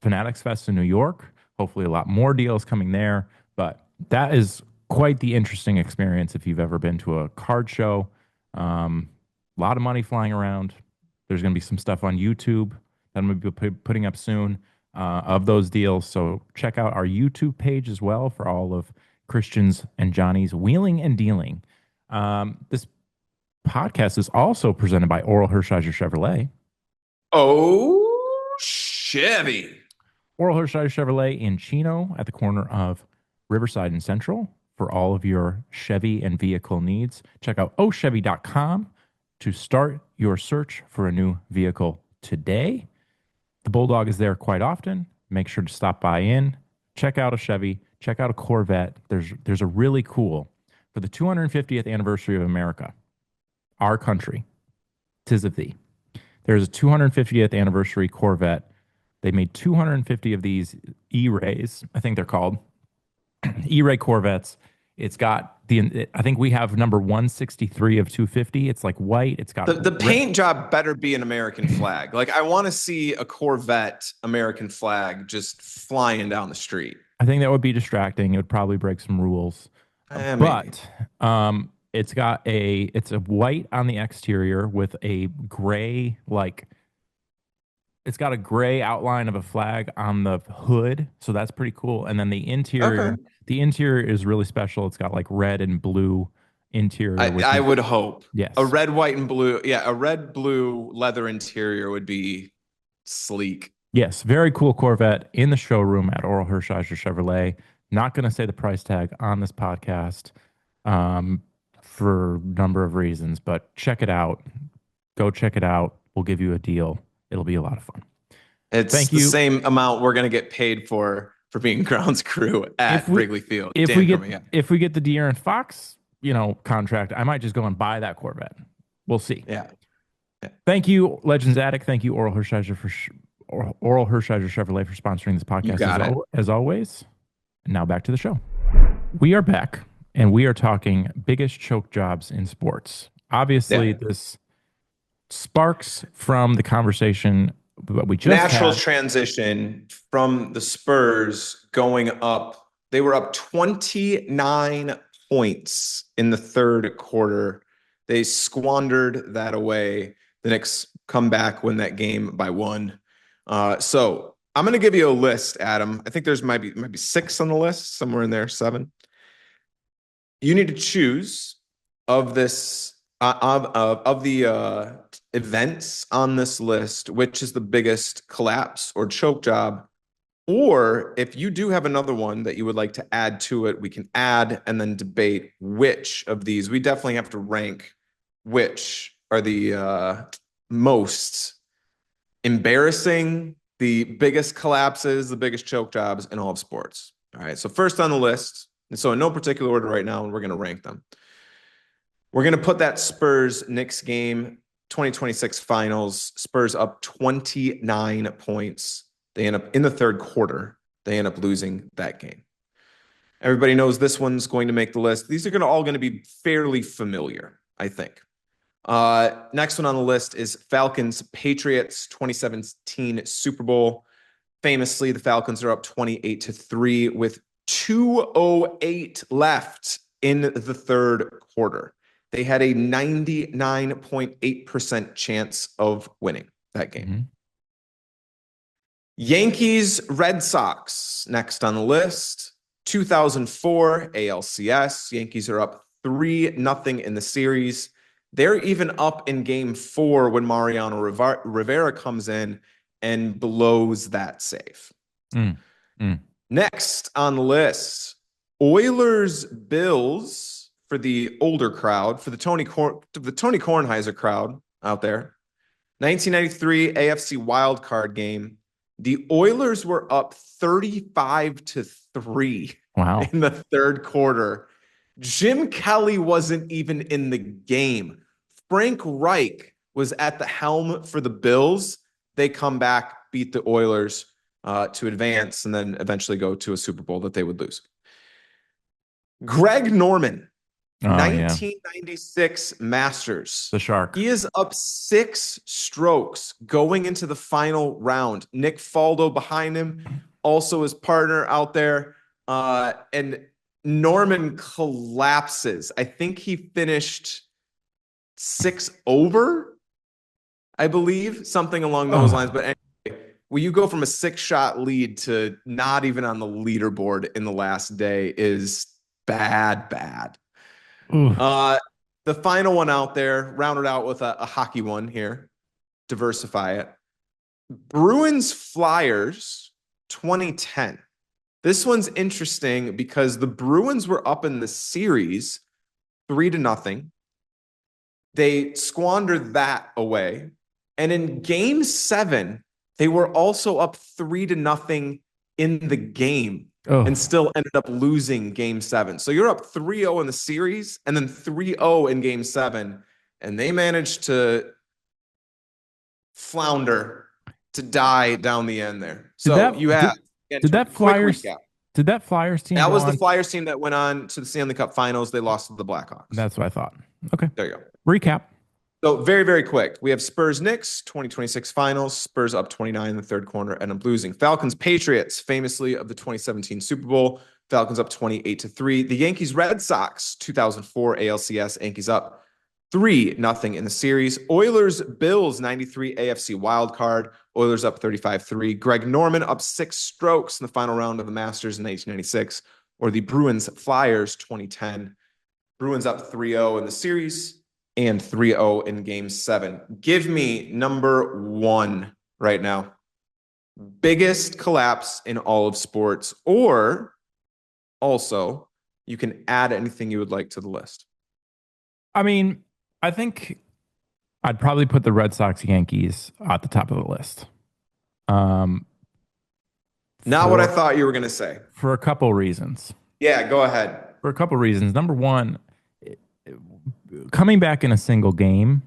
Fanatics Fest in New York. Hopefully, a lot more deals coming there. But that is quite the interesting experience if you've ever been to a card show. A lot of money flying around. There's going to be some stuff on YouTube that I'm going to be putting up soon of those deals. So check out our YouTube page as well for all of Christian's and Johnny's wheeling and dealing. This podcast is also presented by Oral Hershiser Chevrolet. Oh, Chevy. Oral Hershiser Chevrolet in Chino at the corner of Riverside and Central for all of your Chevy and vehicle needs. Check out ochevy.com to start your search for a new vehicle today. The Bulldog is there quite often. Make sure to stop by in, check out a Chevy, check out a Corvette. There's a really cool for the 250th anniversary of America, our country, 'tis of thee. There's a 250th anniversary Corvette. They made 250 of these E-Rays, I think they're called E-Ray Corvettes. It's got I think we have number 163 of 250. It's like white. It's got the paint job better be an American flag. Like I want to see a Corvette American flag just flying down the street. I think that would be distracting. It would probably break some rules. But it's a white on the exterior with a gray, it's got a gray outline of a flag on the hood, so that's pretty cool. And then the interior is really special. It's got like red and blue interior. I would hope. Yes. A red, white, and blue. Yeah, a red, blue leather interior would be sleek. Yes, very cool Corvette in the showroom at Oral Hershiser Chevrolet. Not going to say the price tag on this podcast for a number of reasons, but check it out. Go check it out. We'll give you a deal. It'll be a lot of fun. It's the same amount we're going to get paid for being grounds crew at Wrigley Field. If we get the De'Aaron Fox, contract, I might just go and buy that Corvette. We'll see. Yeah. Thank you, Legends Attic. Thank you, Oral Hershiser Chevrolet for sponsoring this podcast as always. And now back to the show. We are back, and we are talking biggest choke jobs in sports. Obviously, this sparks from the conversation that we just natural had. Transition from the Spurs going up. They were up 29 points in the third quarter. They squandered that away. The Knicks come back, win that game by 1. So I'm going to give you a list, Adam. I think there's might be 6 on the list, somewhere in there, 7. You need to choose of this of the events on this list, which is the biggest collapse or choke job. Or if you do have another one that you would like to add to it, we can add and then debate which of these. We definitely have to rank which are the most embarrassing, the biggest collapses, the biggest choke jobs in all of sports. All right. So first on the list, and so in no particular order right now, we're going to rank them. We're going to put that Spurs-Knicks game, 2026 finals. Spurs up 29 points. They end up in the third quarter. They end up losing that game. Everybody knows this one's going to make the list. These are all going to be fairly familiar, I think. Next one on the list is Falcons-Patriots 2017 Super Bowl. Famously, the Falcons are up 28-3 with 2:08 left in the third quarter. They had a 99.8% chance of winning that game. Mm-hmm. Yankees, Red Sox, next on the list. 2004 ALCS. Yankees are up 3-0 in the series. They're even up in game 4 when Mariano Rivera comes in and blows that save. Mm, mm. Next on the list, Oilers Bills for the older crowd, for the Tony Kornheiser crowd out there. 1993 AFC wildcard game. The Oilers were up 35-3 Wow. in the third quarter. Jim Kelly wasn't even in the game. Frank Reich was at the helm for the Bills. They come back, beat the Oilers to advance, and then eventually go to a Super Bowl that they would lose. Greg Norman, Oh yeah. 1996 Masters. The Shark. He is up 6 strokes going into the final round. Nick Faldo behind him, also his partner out there. And Norman collapses. I think he finished 6 over, I believe, something along those lines. But anyway, when you go from a 6-shot lead to not even on the leaderboard in the last day is bad. The final one out there, rounded out with a hockey one here, diversify it. Bruins Flyers 2010. This one's interesting because the Bruins were up in the series 3-0. They squandered that away. And in game 7, they were also up 3-0 in the game and still ended up losing game 7. So you're up 3-0 in the series and then 3-0 in game 7. And they managed to flounder, to die down the end there. So you have did that Flyers recap. Did that Flyers team That go was the on? Flyers team that went on to the Stanley Cup Finals. They lost to the Blackhawks. That's what I thought. Okay. There you go. Recap. So very, very quick. We have Spurs Knicks 2026 finals. Spurs up 29 in the third quarter and up losing. Falcons Patriots, famously of the 2017 Super Bowl. Falcons up 28-3. The Yankees Red Sox 2004 ALCS. Yankees up 3-0 in the series. Oilers Bills 93 AFC wild card. Oilers up 35-3. Greg Norman up 6 strokes in the final round of the Masters in 1996. Or the Bruins Flyers 2010. Bruins up 3-0 in the series and 3-0 in game 7. Give me number 1 right now. Biggest collapse in all of sports, or also you can add anything you would like to the list. I mean, I think I'd probably put the Red Sox Yankees at the top of the list. Not what I thought you were going to say. For a couple reasons. Yeah, go ahead. For a couple reasons. Number one, coming back in a single game,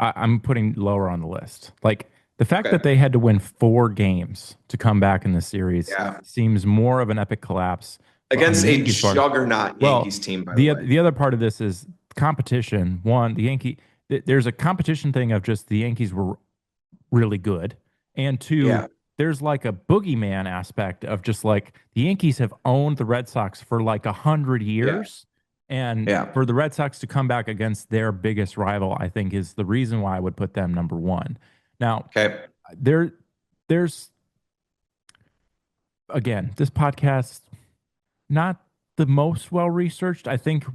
I'm putting lower on the list. Like the fact that they had to win 4 games to come back in the series seems more of an epic collapse against a juggernaut Yankees team. By the way, the other part of this is competition. One, there's a competition thing of just the Yankees were really good, and two, there's like a boogeyman aspect of just like the Yankees have owned the Red Sox for like 100 years. And for the Red Sox to come back against their biggest rival, I think is the reason why I would put them number 1. Now, there's again, this podcast, not the most well-researched. I think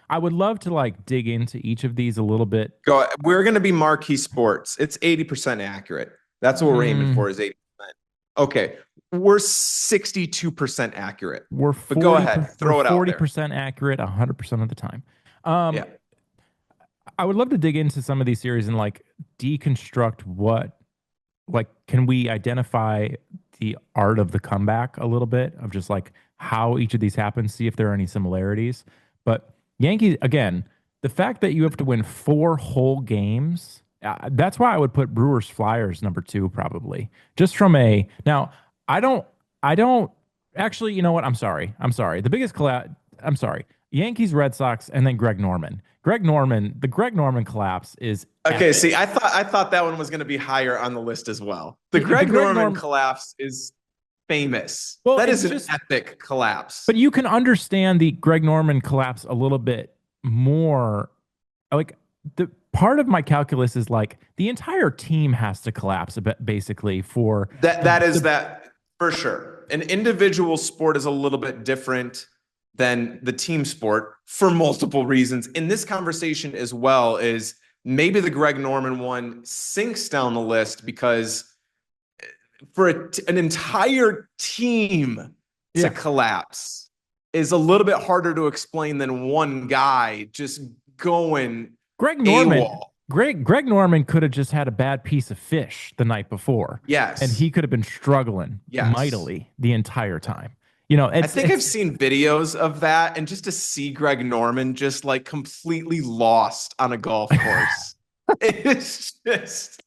I would love to like dig into each of these a little bit. We're going to be Marquee Sports. It's 80% accurate. That's what we're aiming for, is 80%. Okay. We're 62% accurate. But go ahead, throw it out there. 40% accurate 100% of the time. I would love to dig into some of these series and like deconstruct can we identify the art of the comeback a little bit of just like how each of these happens, see if there are any similarities. But Yankees, again, the fact that you have to win 4 whole games, that's why I would put Brewers Flyers number 2 probably. Just from now, I don't actually, you know what? I'm sorry. The biggest collapse, Yankees, Red Sox, and then Greg Norman. The Greg Norman collapse is okay. epic. See, I thought that one was going to be higher on the list as well. The Greg Norman collapse is famous. Well, that is an epic collapse. But you can understand the Greg Norman collapse a little bit more. Like the part of my calculus is like the entire team has to collapse a bit, basically for that. That is for sure. An individual sport is a little bit different than the team sport for multiple reasons. In this conversation as well is maybe the Greg Norman one sinks down the list because for an entire team to Yeah. collapse is a little bit harder to explain than one guy just going Greg Norman, AWOL. Greg Norman could have just had a bad piece of fish the night before, and Yes. he could have been struggling Yes. mightily the entire time. You know, I think I've it's seen videos of that, and just to see Greg Norman just like completely lost on a golf course. It's just,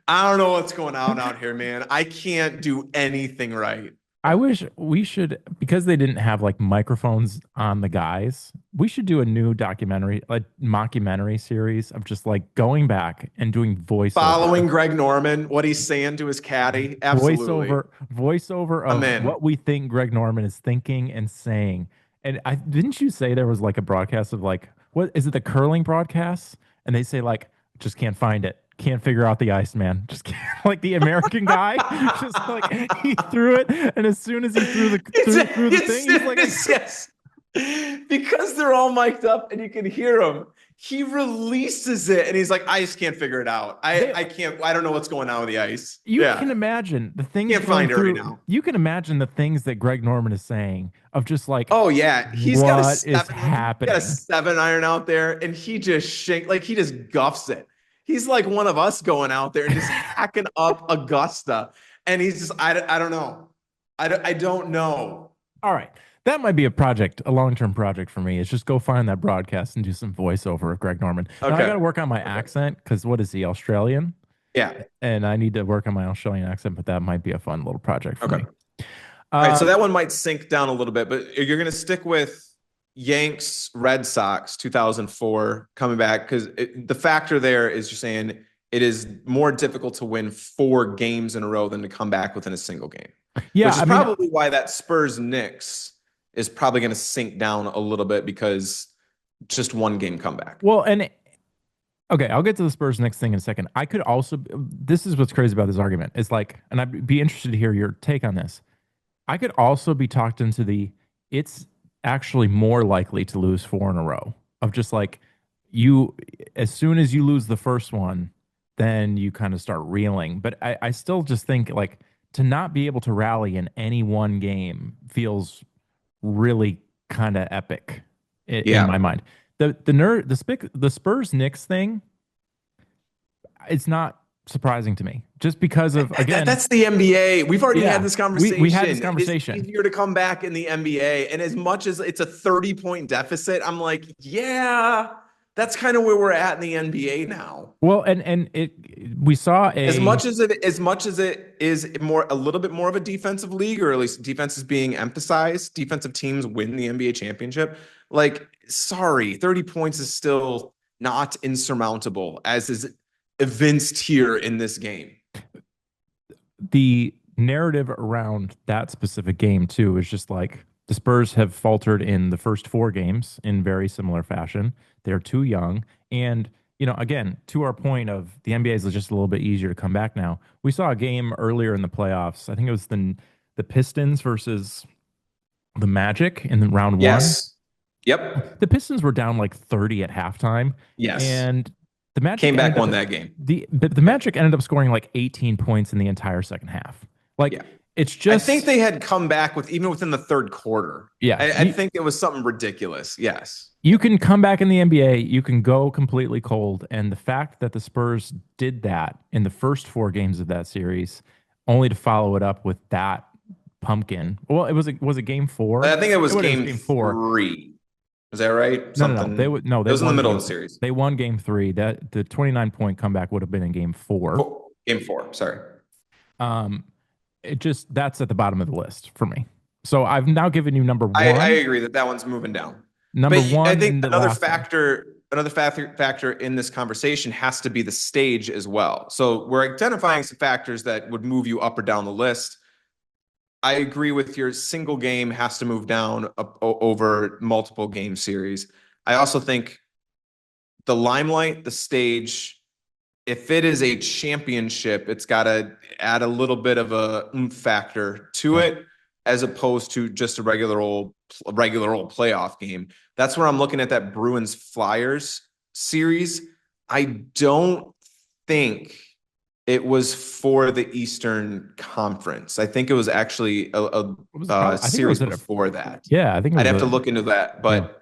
I don't know what's going on out here, man. I can't do anything right. I wish we should, because they didn't have like microphones on the guys, we should do a new documentary, a mockumentary series of just like going back and doing Following Greg Norman, what he's saying to his caddy, absolutely. voiceover I'm of in. what we think Greg Norman is thinking and saying. And I didn't you say there was like a broadcast of like, what is it, the curling broadcast? And they say like, just can't find it. Can't figure out the ice, man. Just can't, like the American guy, just like he threw it, and as soon as he threw the thing, he's like, Yes. Because they're all mic'd up and you can hear him. He releases it and he's like, I just can't figure it out. I can't, I don't know what's going on with the ice. you Yeah. can imagine the things Can't going find it right through. now. You can imagine the things that Greg Norman is saying of just like, Oh yeah. what is He's got a happening? 7 iron out there and he just like he just guffs it. He's like one of us going out there and just hacking up Augusta. And he's just, I don't know. I don't know. All right. That might be a project, a long-term project for me. Is just go find that broadcast and do some voiceover of Greg Norman. Now I got Okay. to work on my Okay. accent because what is he, Australian? Yeah. And I need to work on my Australian accent, but that might be a fun little project for Okay. me. All right, so Um, that one might sink down a little bit, but you're going to stick with Yanks Red Sox 2004 coming back because the factor there is you're saying it is more difficult to win 4 games in a row than to come back within a single game, yeah, which is I mean, probably why that Spurs Knicks is probably going to sink down a little bit because just 1 game comeback. well, and okay, I'll get to the Spurs next thing in a second. I could also, this is what's crazy about this argument. It's like, and I'd be interested to hear your take on this. I could also be talked into it's actually more likely to lose 4 in a row of just like you, as soon as you lose the first one, then you kind of start reeling. But I still just think like to not be able to rally in any one game feels really kind of epic in my Yeah. mind. The Spurs Knicks thing, it's not surprising to me just because of again, That's the NBA. We've already had yeah, this we had this conversation. It is conversation. easier to come back in the NBA. And as much as it's a 30-point deficit, I'm like, yeah, that's kind of where we're at in the NBA now. Well, and it we saw a As much as it is more a little bit more of a defensive league, or at least defense is being emphasized, defensive teams win the NBA championship. Like, sorry, 30 points is still not insurmountable, as is evinced here in this game. the narrative around that specific game too is just like the Spurs have faltered in the first 4 games in very similar fashion. They're too young, and you know, again, to our point of the NBA is just a little bit easier to come back now. We saw a game earlier in the playoffs. I think it was the Pistons versus the Magic in round one. Yes. Yep. The Pistons were down like 30 at halftime, Yes. and the Magic Came back, ended won up that game. the Magic ended up scoring like 18 points in the entire second half. Like Yeah. it's I think just they had come back with even within the third quarter. yeah, I think it was something ridiculous. Yes. you can come back in the NBA, you can go completely cold, and the fact that the Spurs did that in the first 4 games of that series, only to follow it up with that pumpkin. Well, was it game four? I think it was It was game game four. 3. Is that right? No. They Something. would no, It they was in the won middle of game. the series. They won game three. That the 29-point comeback would have been in game four. Game 4. Sorry. Um, it just that's at the bottom of the list for me. So I've now given you number I one, agree that that one's moving down. number But I one, think and the last one. another factor in this conversation has to be the stage as well. So we're identifying some factors that would move you up or down the list. I agree with your single game has to move down over multiple game series. I also think the limelight, the stage, if it is a championship, it's got to add a little bit of a oomph factor to Yeah. it as opposed to just a regular old regular old playoff game. That's where I'm looking at that Bruins Flyers series. I don't think it was for the Eastern Conference. I think it was actually It was a probably, I think it series was at a, before that. yeah, I think it I'd was have to a, look into that, yeah. but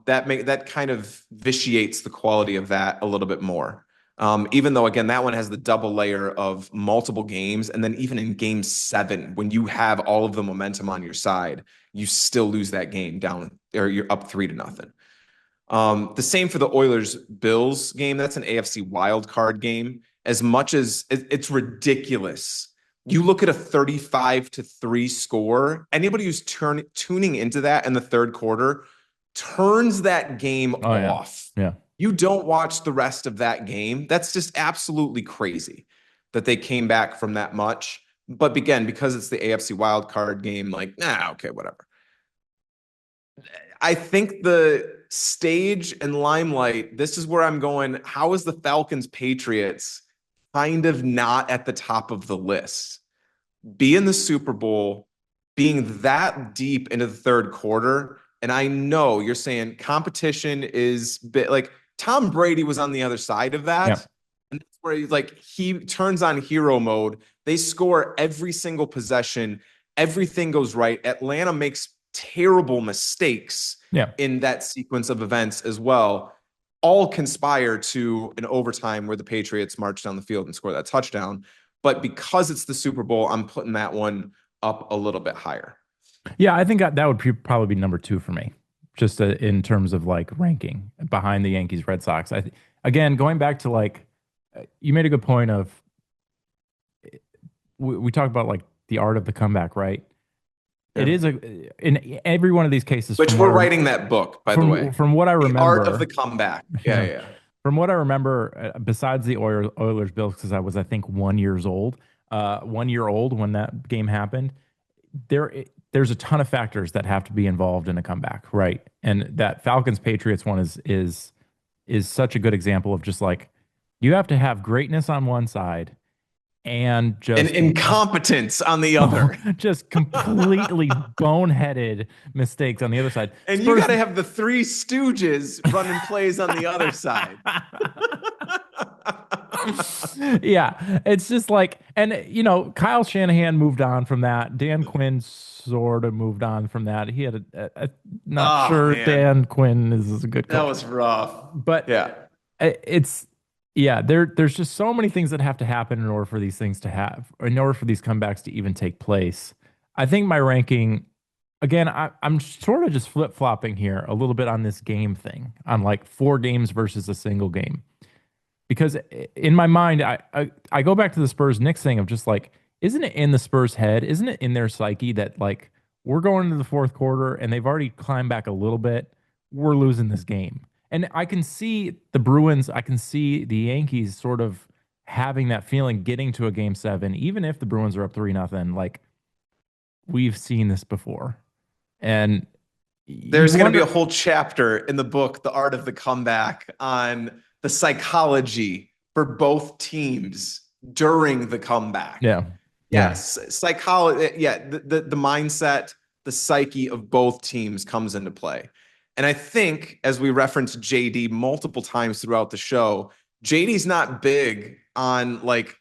that kind of vitiates the quality of that a little bit more. Even though again that one has the double layer of multiple games, and then even in game 7, when you have all of the momentum on your side, you still lose that game down, or you're up 3-0. The same for the Oilers Bills game. That's an AFC wild card game. As much as it's ridiculous, you look at a 35-3 score. Anybody who's tuning into that in the third quarter turns that game Oh yeah. off. Yeah. You don't watch the rest of that game. That's just absolutely crazy that they came back from that much. But again, because it's the AFC wild card game, like, nah, okay, whatever. I think the stage and limelight, this is where I'm going. How is the Falcons Patriots kind of not at the top of the list? Be in the Super Bowl, being that deep into the third quarter. And I know you're saying competition is like Tom Brady was on the other side of Yeah. that. And that's where he turns on hero mode. They score every single possession. Everything goes right. Atlanta makes terrible mistakes Yeah. in that sequence of events as well. All conspire to an overtime where the Patriots march down the field and score that touchdown. But because it's the Super Bowl, I'm putting that one up a little bit higher. Yeah, I think that would probably be number 2 for me, just in terms of like ranking behind the Yankees, Red Sox. Again, going back to like, you made a good point of, we talked about like the art of the comeback, right? It Yeah. is in every one of these cases, Which we're writing that book, by the way. from what I The art of the remember, comeback. Yeah, yeah, yeah. from what I remember, besides the Oilers Bills, because I was, I think, 1 years old, 1 year old when that game happened. There's a ton of factors that have to be involved in a comeback, right? And that Falcons Patriots one is such a good example of just like, you have to have greatness on one side and And just incompetence on the other. just completely boneheaded mistakes on the other side. And you Spurs. got to have the Three Stooges running plays on the other side. Yeah, it's just like, and Kyle Shanahan moved on from that. Dan Quinn sort of moved on from that. He had not Oh, sure man. Dan Quinn is a good That coach, was rough. but Yeah. it's, yeah, there's just so many things that have to happen in order for these things to have, or in order for these comebacks to even take place. I think my ranking, again, I'm sort of just flip flopping here a little bit on this game thing, on like 4 games versus a single game, because in my mind, I go back to the Spurs Knicks thing of just like, isn't it in the Spurs head? Isn't it in their psyche that like, we're going into the fourth quarter and they've already climbed back a little bit. We're losing this game. And I can see the Bruins, I can see the Yankees sort of having that feeling getting to a game 7, even if the Bruins are up 3-0. Like, we've seen this before. And you There's going to be a wonder, whole chapter in the book, The Art of the Comeback, on the psychology for both teams during the comeback. yeah, yeah. Yes, psychology. Yeah, the mindset, the psyche of both teams comes into play. And I think, as we referenced JD multiple times throughout the show, JD's not big on like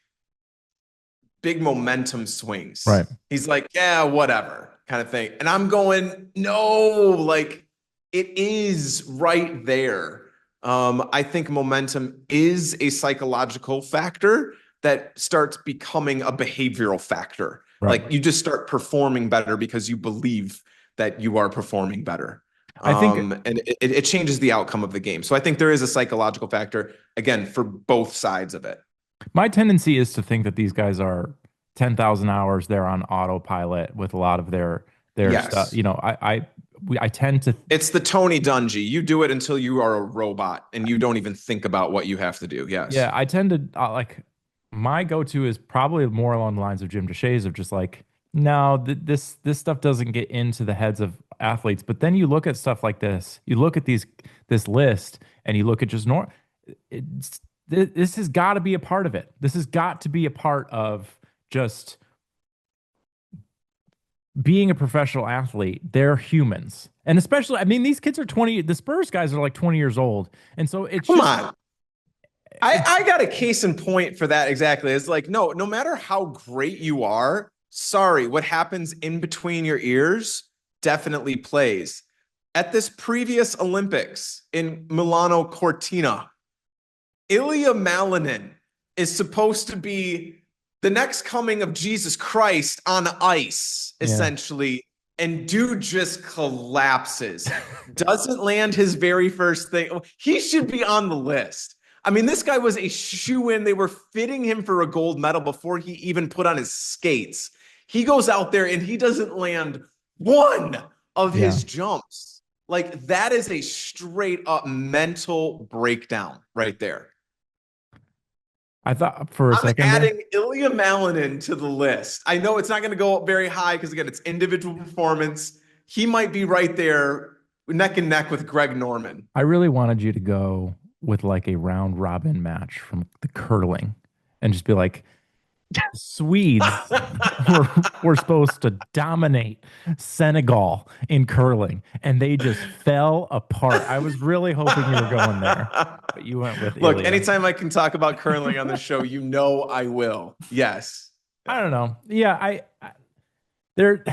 big momentum swings. Right. He's like, yeah, whatever kind of thing. And I'm going, no, like it is right there. I think momentum is a psychological factor that starts becoming a behavioral factor. Right. Like you just start performing better because you believe that you are performing better. I think And it changes the outcome of the game. So I think there is a psychological factor, again, for both sides of it. my tendency is to think that these guys are 10,000 hours there on autopilot with a lot of their stuff. Yes. I tend to, It's the Tony Dungy. You do it until you are a robot and you don't even think about what you have to do. Yes. yeah, I tend to like, my go-to is probably more along the lines of Jim Deshaies of just like, no, this stuff doesn't get into the heads of athletes. But then you look at stuff like this, you look at this list, and you look at just it's, this has got to be a part of it. This has got to be a part of just being a professional athlete, they're humans. And especially, I mean, these kids are 20, the Spurs guys are like 20 years old. And so it's Come just, on. I got a case in point for that exactly. It's like, no matter how great you are, sorry, what happens in between your ears definitely plays. At this previous Olympics in Milano Cortina, Ilya Malinin is supposed to be the next coming of Jesus Christ on ice, yeah. essentially. And dude just collapses, doesn't land his very first thing. He should be on the list. I mean, this guy was a shoe-in. They were fitting him for a gold medal before he even put on his skates. He goes out there and he doesn't land one of Yeah. his jumps. Like, that is a straight up mental breakdown right there. I thought for a I'm second there, adding Ilya Malinin to the list. I know it's not going to go up very high because, again, it's individual performance. He might be right there neck and neck with Greg Norman. I really wanted you to go with like a round robin match from the curling and just be like, Swedes were supposed to dominate Senegal in curling, and they just fell apart. I was really hoping you were going there, but you went with Look, Ilya. anytime I can talk about curling on the show, you know I will. Yes. I Yeah. don't know. Yeah, there.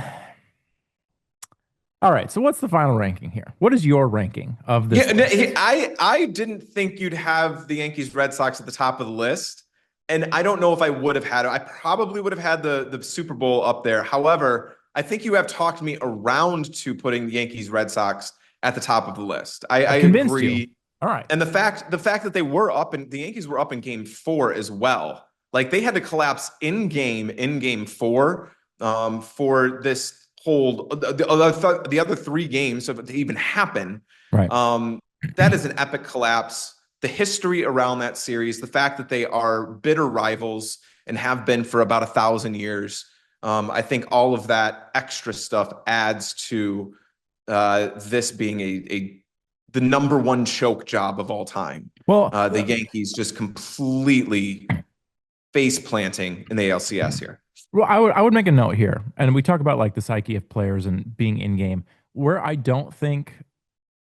All right. So what's the final ranking here? What is your ranking of this Yeah, list? I didn't think you'd have the Yankees Red Sox at the top of the list. And I don't know if I would have had it. I probably would have had the Super Bowl up there. However, I think you have talked me around to putting the Yankees Red Sox at the top of the list. I I've convinced you. agree. All right. And the fact that they were up and the Yankees were up in game 4 as well. Like they had to collapse in game 4 for this whole the other 3 games so to even happen. Right. Um, that is an epic collapse. The history around that series, the fact that they are bitter rivals and have been for about 1,000 years. I think all of that extra stuff adds to this being the number one choke job of all time. Well, The Yankees just completely face planting in the ALCS here. well, I would make a note here, and we talk about like the psyche of players and being in game. Where I don't think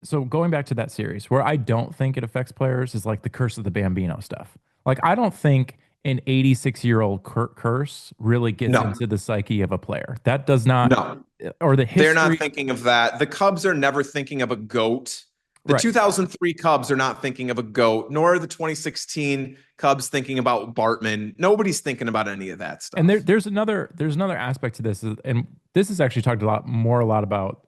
so, going back to that series, where I don't think it affects players is like the curse of the Bambino stuff. Like I don't think an 86-year-old curse really gets No, into the psyche of a player. That does not, no, or the they're not history. thinking of that. The Cubs are never thinking of a GOAT. The Right. 2003 Cubs are not thinking of a GOAT, nor are the 2016 Cubs thinking about Bartman. Nobody's thinking about any of that And stuff. there's another aspect to this, and this is actually talked a lot about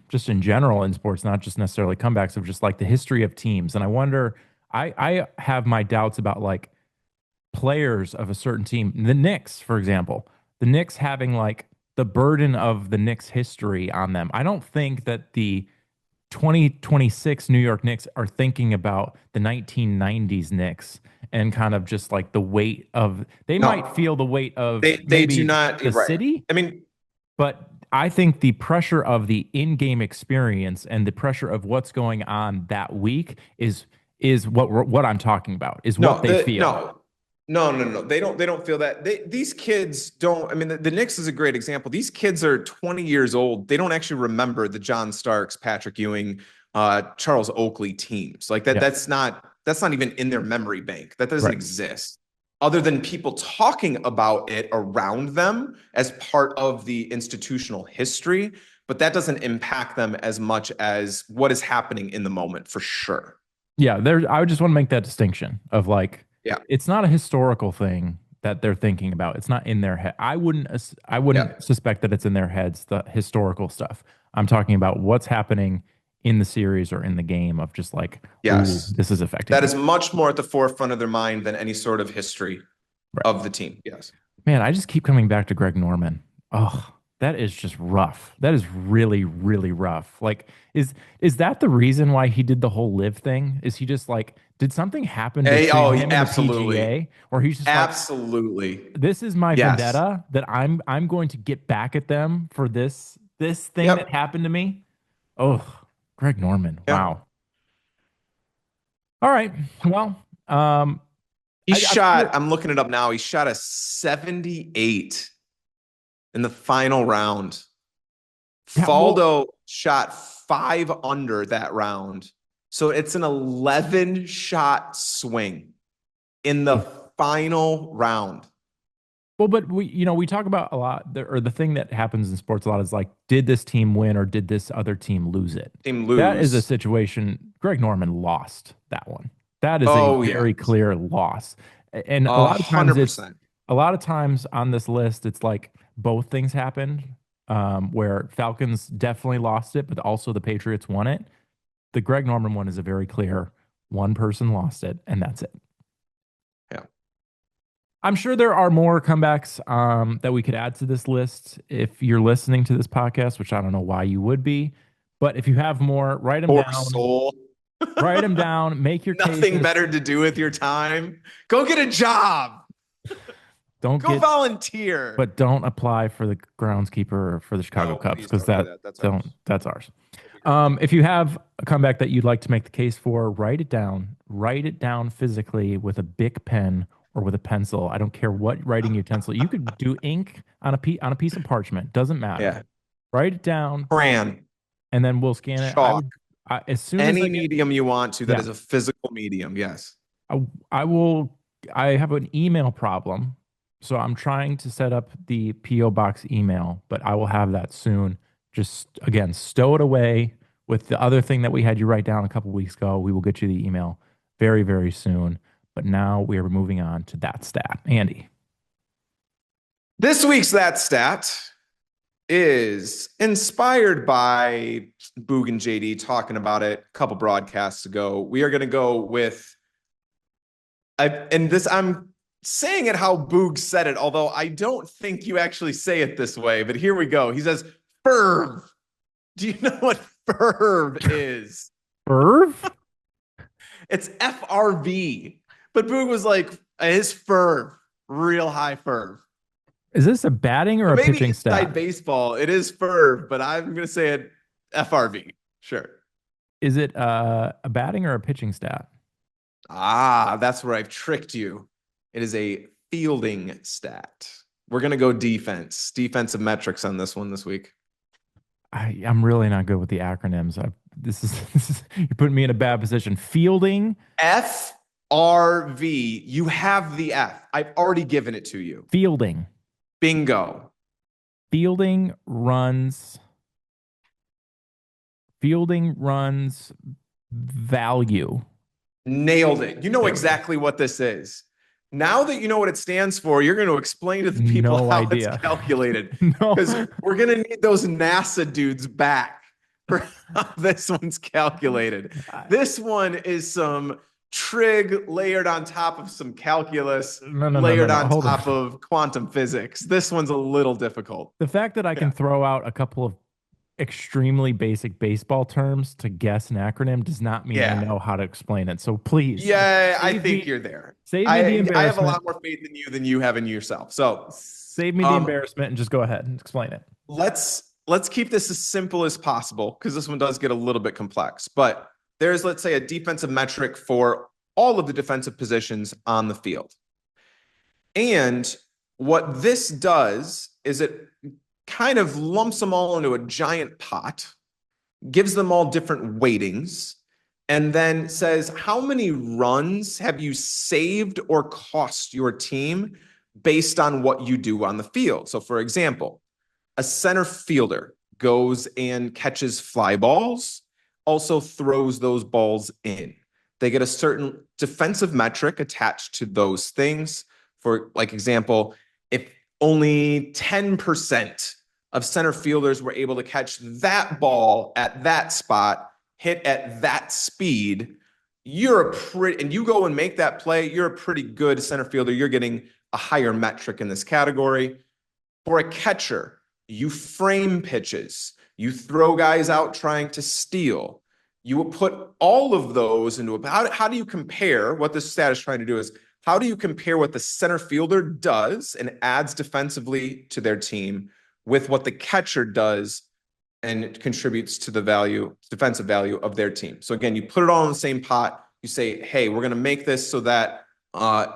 just in general in sports, not just necessarily comebacks of just like the history of teams. And I wonder, I have my doubts about like players of a certain team. The Knicks, for example, the Knicks having like the burden of the Knicks history on them. I don't think that the 2026 New York Knicks are thinking about the 1990s Knicks and kind of just like the weight of they might No, feel the weight of they do maybe not. the Right. city, I mean, but I think the pressure of the in-game experience and the pressure of what's going on that week is what I'm talking about, is what no, they feel. no. They don't feel that. These kids don't. I mean, the Knicks is a great example. These kids are 20 years old. They don't actually remember the John Starks, Patrick Ewing, Charles Oakley teams. Like that. Yeah, That's not even in their memory bank. That doesn't right. exist. Other than people talking about it around them as part of the institutional history, but that doesn't impact them as much as what is happening in the moment for sure. Yeah, there. I would just want to make that distinction of like, Yeah. it's not a historical thing that they're thinking about. It's not in their head. I wouldn't Yeah. suspect that it's in their heads, the historical stuff. I'm talking about what's happening in the series or in the game of just like, ooh, Yes. this is affecting That me. is much more at the forefront of their mind than any sort of history Right. of the team. Yes. Man, I just keep coming back to Greg Norman. Oh, that is just rough. That is really, really rough. Like, is that the reason why he did the whole live thing? Is he just like, did something happen Hey, between oh, him and the absolutely. PGA where he's just like, Absolutely. this is my Yes. vendetta that I'm going to get back at them for this thing that Yep. happened to me. Oh, Greg Norman. Yep. Wow. All right. Well, He I feel shot, I'm looking it up now. He shot a 78 in the final round. Well, Faldo shot 5 under that round. So it's an 11 shot swing in the final round. but we talk about a lot, or the thing that happens in sports a lot is like, did this team win or did this other team lose it? Team That is a lose. situation. Greg Norman lost that one. That is a Oh, yeah. very clear loss. And a A lot of times hundred percent. on this list, it's like both things happened, where Falcons definitely lost it, but also the Patriots won it. The Greg Norman one is a very clear one person lost it, and that's it. Yeah. I'm sure there are more comebacks that we could add to this list if you're listening to this podcast, which I don't know why you would be. But if you have more, write them Poor down. soul. Write them down. Make your Nothing cases. better to do with your time. Go get a job. Don't Go get, volunteer. but don't apply for the groundskeeper or for the Chicago No, Cubs please because don't do that. That's ours. that's ours. That'd be great. If you have a comeback that you'd like to make the case for, write it down. Write it down physically with a big pen or with a pencil. I don't care what writing utensil. You could do ink on a piece of parchment. Doesn't matter. Yeah. Write it down, Crayon, and then we'll scan it. chalk, As soon as I any get, medium you want to that yeah, is a physical medium. Yes. I, I will. I have an email problem, so I'm trying to set up the PO box email, but I will have that soon. Just again, stow it away with the other thing that we had you write down a couple weeks ago. We will get you the email very, very soon. But now we are moving on to that stat. Andy. This week's That Stat is inspired by Boog and JD talking about it a couple broadcasts ago. We are going to go with, and this, I'm saying it how Boog said it, although I don't think you actually say it this way, but here we go. He says, ferv. Do you know what ferv is? Ferv? It's FRV. But Boog was like, his ferv, real high ferv. Is this a batting or So a maybe pitching inside stat? baseball, it is ferv, but I'm going to say it FRV. Sure. Is it a batting or a pitching stat? Ah, that's where I've tricked you. It is a fielding stat. We're going to go defensive metrics on this one this week. I'm really not good with the acronyms. This is you're putting me in a bad position. Fielding, FRV. You have the F. I've already given it to you. fielding, Bingo. fielding runs, value. Nailed it. You know exactly what this is. Now that you know what it stands for, you're going to explain to the people No how idea. it's calculated. No. Because we're going to need those NASA dudes back for how this one's calculated. This one is some trig layered on top of some calculus, layered on Hold top on. of quantum physics. This one's a little difficult. The fact that I can throw out a couple of extremely basic baseball terms to guess an acronym does not mean I know how to explain it. So please, Yeah, I think you're there. save me the I have a embarrassment. lot more faith in you than you have in yourself. So Save me the embarrassment and just go ahead and explain it. let's keep this as simple as possible because this one does get a little bit complex. But there's, let's say, a defensive metric for all of the defensive positions on the field. And what this does is it kind of lumps them all into a giant pot, gives them all different weightings, and then says, how many runs have you saved or cost your team based on what you do on the field? So, for example, a center fielder goes and catches fly balls, also throws those balls in. They get a certain defensive metric attached to those things. For like example, if only 10% of center fielders were able to catch that ball at that spot, hit at that speed, and you go and make that play, you're a pretty good center fielder. You're getting a higher metric in this category. For a catcher, you frame pitches, you throw guys out trying to steal. You will put all of those into how do you compare? What this stat is trying to do is, how do you compare what the center fielder does and adds defensively to their team with what the catcher does and contributes to the defensive value of their team? So again, you put it all in the same pot. You say, hey, we're going to make this so that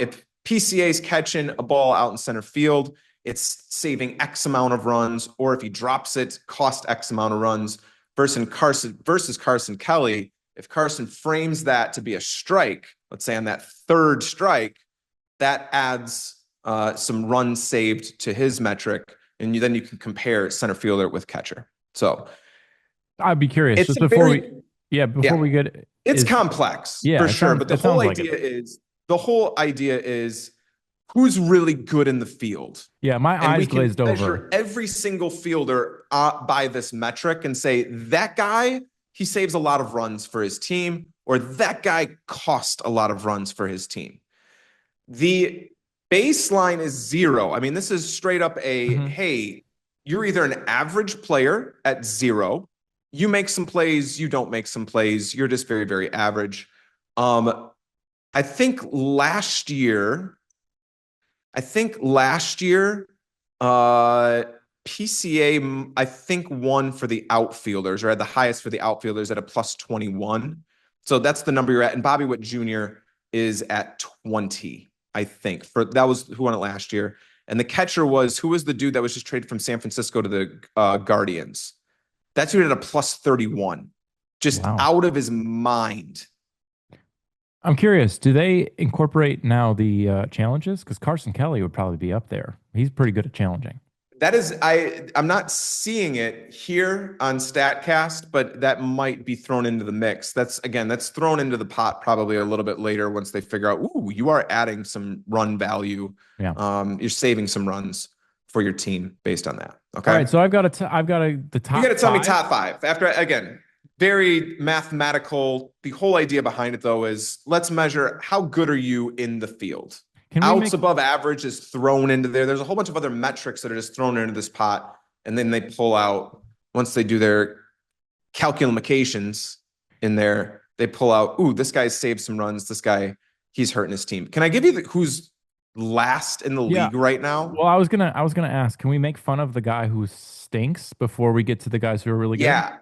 if PCA's catching a ball out in center field it's saving X amount of runs, or if he drops it, cost X amount of runs versus Carson Kelly. If Carson frames that to be a strike, let's say on that third strike, that adds some runs saved to his metric, and then you can compare center fielder with catcher. So I'd be curious it's just a very, before yeah, we get it's is complex yeah, for sure. But it sounds like it. the whole idea is who's really good in the field. Yeah, my And we eyes can glazed over. measure every single fielder by this metric and say that guy, he saves a lot of runs for his team, or that guy cost a lot of runs for his team. The baseline is 0. I mean, this is straight up hey, you're either an average player at 0, you make some plays, you don't make some plays, you're just very, very average. I think last year, PCA, I think, won for the outfielders, or had the highest for the outfielders at a plus 21. So that's the number you're at. And Bobby Witt Jr. is at 20, I think. That was who won it last year. And the catcher who was the dude that was just traded from San Francisco to the Guardians? That dude at a plus 31, just Wow. out of his mind. I'm curious, do they incorporate now the challenges? Because Carson Kelly would probably be up there. He's pretty good at challenging. That is, I'm not seeing it here on StatCast, but that might be thrown into the mix. That's thrown into the pot probably a little bit later once they figure out, ooh, you are adding some run value. Yeah. You're saving some runs for your team based on that. Okay. All right. So I've got the top. You got to tell me 5. top 5. After, again, very mathematical. The whole idea behind it, though, is let's measure how good are you in the field. Outs above average is thrown into there. There's a whole bunch of other metrics that are just thrown into this pot, and then they pull out, once they do their calculations in there, they pull out, ooh, this guy's saved some runs. This guy, he's hurting his team. Can I give you who's last in the league right now? Well, I was gonna ask, can we make fun of the guy who stinks before we get to the guys who are really good? Yeah.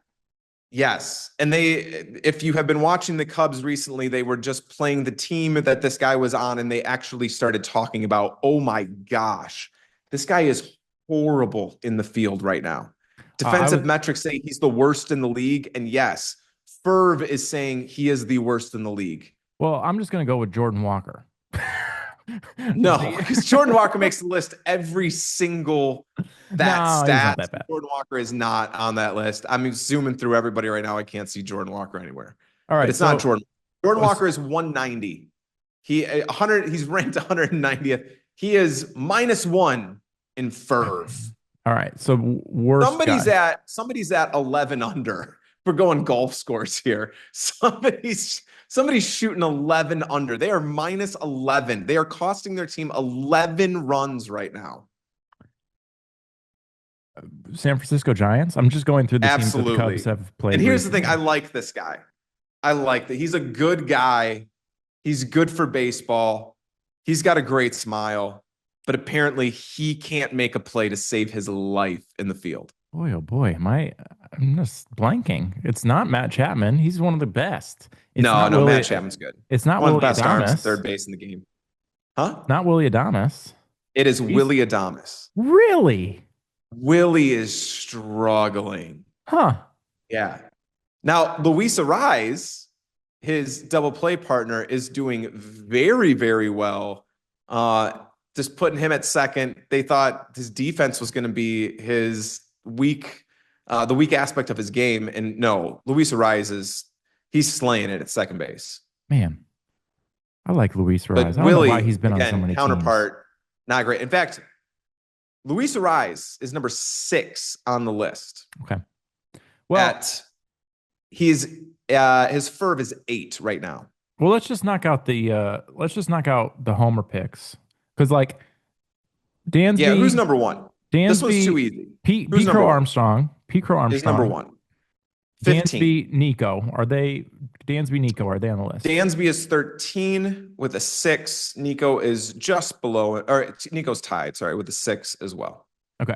Yes. And if you have been watching the Cubs recently, they were just playing the team that this guy was on, and they actually started talking about, oh my gosh, this guy is horrible in the field right now. Defensive metrics say he's the worst in the league. And yes, Ferv is saying he is the worst in the league. Well, I'm just going to go with Jordan Walker. No, because Jordan Walker makes the list every single stat. He's not that bad. Jordan Walker is not on that list. I'm zooming through everybody right now. I can't see Jordan Walker anywhere. All right, but it's not Jordan. Jordan Walker is 190. He's ranked 190th. He is -1 in Ferv. All right, so worst somebody's at 11 under. We're going golf scores here. Somebody's shooting 11 under. They are -11. They are costing their team 11 runs right now. San Francisco Giants. I'm just going through the teams that the Cubs have played. And here's the thing. I like this guy. I like that. He's a good guy. He's good for baseball. He's got a great smile, but apparently he can't make a play to save his life in the field. Boy, oh boy, I'm just blanking. It's not Matt Chapman. He's one of the best. Matt Chapman's good. It's not one Willy of the best Adames. arms at third base in the game. Huh? Not Willy Adames. It is Willy Adames. Really? Willie is struggling. Huh. Yeah. Now, Luis Arise, his double play partner, is doing very, very well. Just putting him at second. They thought his defense was going to be his the weak aspect of his game. And no, Luis Arise he's slaying it at second base. Man, I like Luis Arise. But I don't know why he's been on so many counterpart, teams. Not great. In fact, Luis Arise is number 6 on the list. Okay. Well, his Ferv is 8 right now. Well, let's just knock out the homer picks, because like Dansby. Yeah, who's number 1? Dansby, this was too easy. Pete Crow Armstrong. Pete Crow Armstrong is number 1. 15. Dansby, Nico. Dansby, Nico, are they on the list? Dansby is 13 with a 6. Nico is just below, or Nico's tied, sorry, with a 6 as well. Okay.